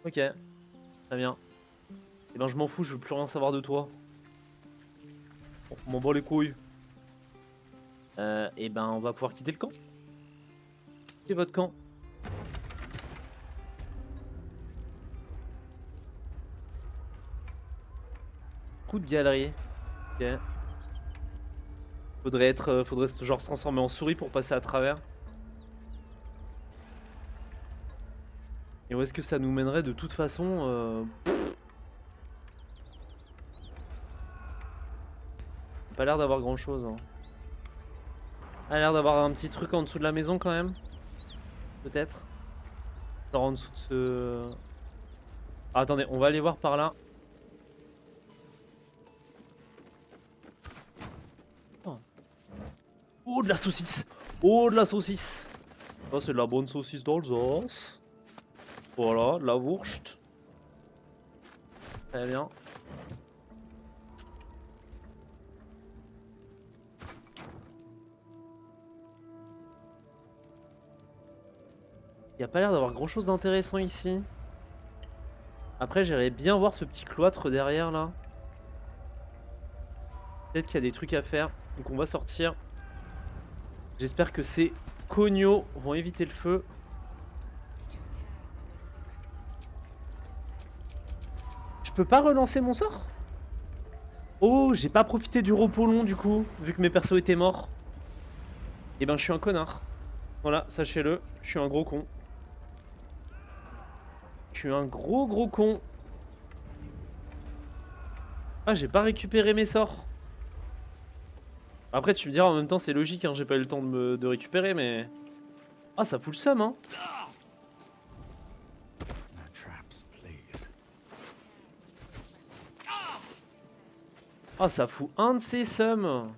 Ok. Très bien. Eh ben je m'en fous, je veux plus rien savoir de toi. On m'en bat les couilles. Et ben on va pouvoir quitter le camp. Quittez votre camp. Coup de galerie. Ok. Faudrait genre se transformer en souris pour passer à travers. Et où est-ce que ça nous mènerait de toute façon Pas l'air d'avoir grand chose. Hein. A l'air d'avoir un petit truc en dessous de la maison quand même. Peut-être. Genre en dessous de ce... Ah, attendez, on va aller voir par là. Oh, oh de la saucisse. Oh de la saucisse. Ça c'est de la bonne saucisse d'Alsace. Voilà, de la Wurst. Très bien. Il n'y a pas l'air d'avoir grand chose d'intéressant ici. Après, j'aimerais bien voir ce petit cloître derrière là. Peut-être qu'il y a des trucs à faire. Donc on va sortir. J'espère que ces cognos vont éviter le feu. Je peux pas relancer mon sort? Oh, j'ai pas profité du repos long du coup, vu que mes persos étaient morts. Eh ben, je suis un connard. Voilà, sachez-le, je suis un gros con. Je suis un gros con. Ah, j'ai pas récupéré mes sorts. Après, tu me diras, en même temps, c'est logique, hein, j'ai pas eu le temps de récupérer, mais... Ah, ça fout le seum, hein. No traps, please. Ah, ça fout un de ces seums.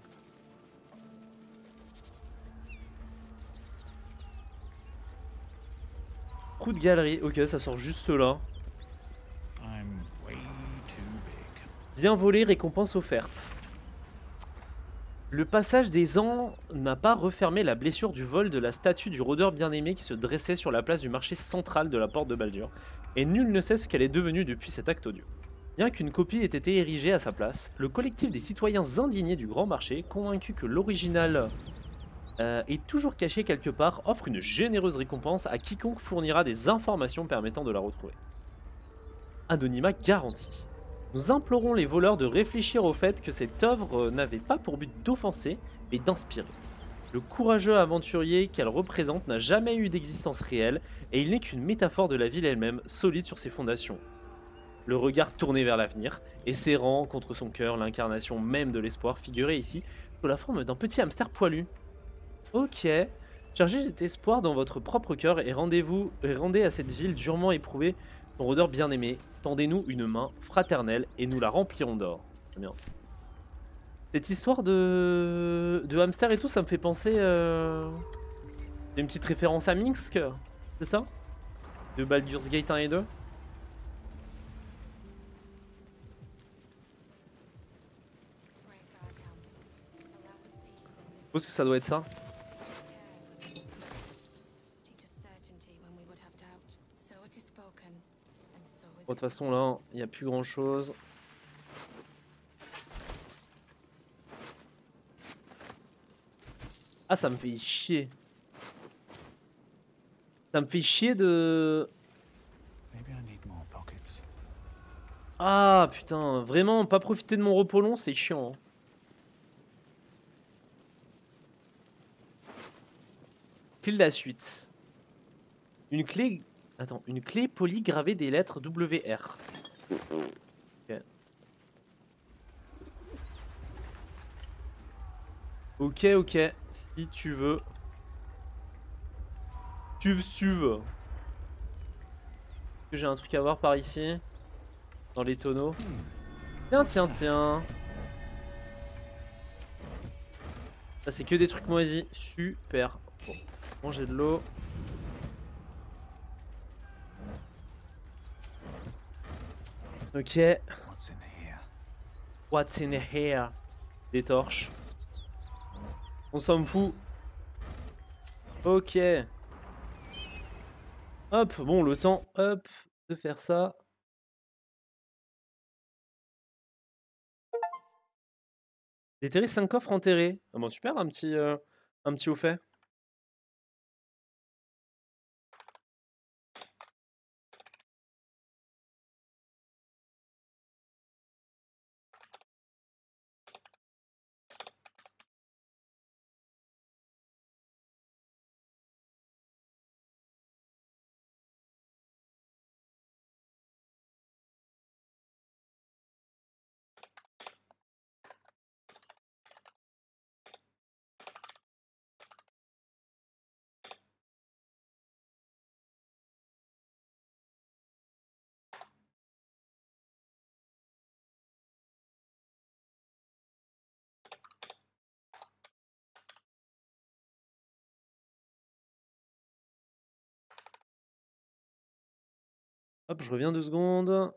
Trou de galerie, ok, ça sort juste là. I'm way too big. Bien volé, récompense offerte. Le passage des ans n'a pas refermé la blessure du vol de la statue du rôdeur bien-aimé qui se dressait sur la place du marché central de la porte de Baldur, et nul ne sait ce qu'elle est devenue depuis cet acte odieux. Bien qu'une copie ait été érigée à sa place, le collectif des citoyens indignés du grand marché, convaincus que l'original est toujours caché quelque part, offre une généreuse récompense à quiconque fournira des informations permettant de la retrouver. Anonymat garanti. Nous implorons les voleurs de réfléchir au fait que cette œuvre n'avait pas pour but d'offenser, mais d'inspirer. Le courageux aventurier qu'elle représente n'a jamais eu d'existence réelle, et il n'est qu'une métaphore de la ville elle-même, solide sur ses fondations. Le regard tourné vers l'avenir, et serrant contre son cœur l'incarnation même de l'espoir figurée ici sous la forme d'un petit hamster poilu. Ok. Chargez cet espoir dans votre propre cœur et rendez à cette ville durement éprouvée son rôdeur bien-aimé. Tendez-nous une main fraternelle et nous la remplirons d'or. Très bien. Cette histoire de hamster et tout, ça me fait penser... une petite référence à Minsk, c'est ça? De Baldur's Gate 1 et 2. Je pense que ça doit être ça. Bon, de toute façon là, il n'y a plus grand chose. Ah, ça me fait chier. Ça me fait chier de... Maybe I need more pockets. Ah putain, vraiment, pas profiter de mon repos long, c'est chiant. Hein. Clé de la suite. Une clé... Attends, une clé polie gravée des lettres WR. Ok. Ok, si tu veux. Tu veux. Que j'ai un truc à voir par ici. Dans les tonneaux. Tiens. Ça c'est que des trucs moisis. Super. Bon, manger de l'eau. Ok. What's in here? What's in here? Des torches. On s'en fout. Ok. Hop, bon, le temps, hop, de faire ça. Déterrer 5 coffres enterrés. Ah bon, super, un petit au fait. Hop, je reviens 2 secondes.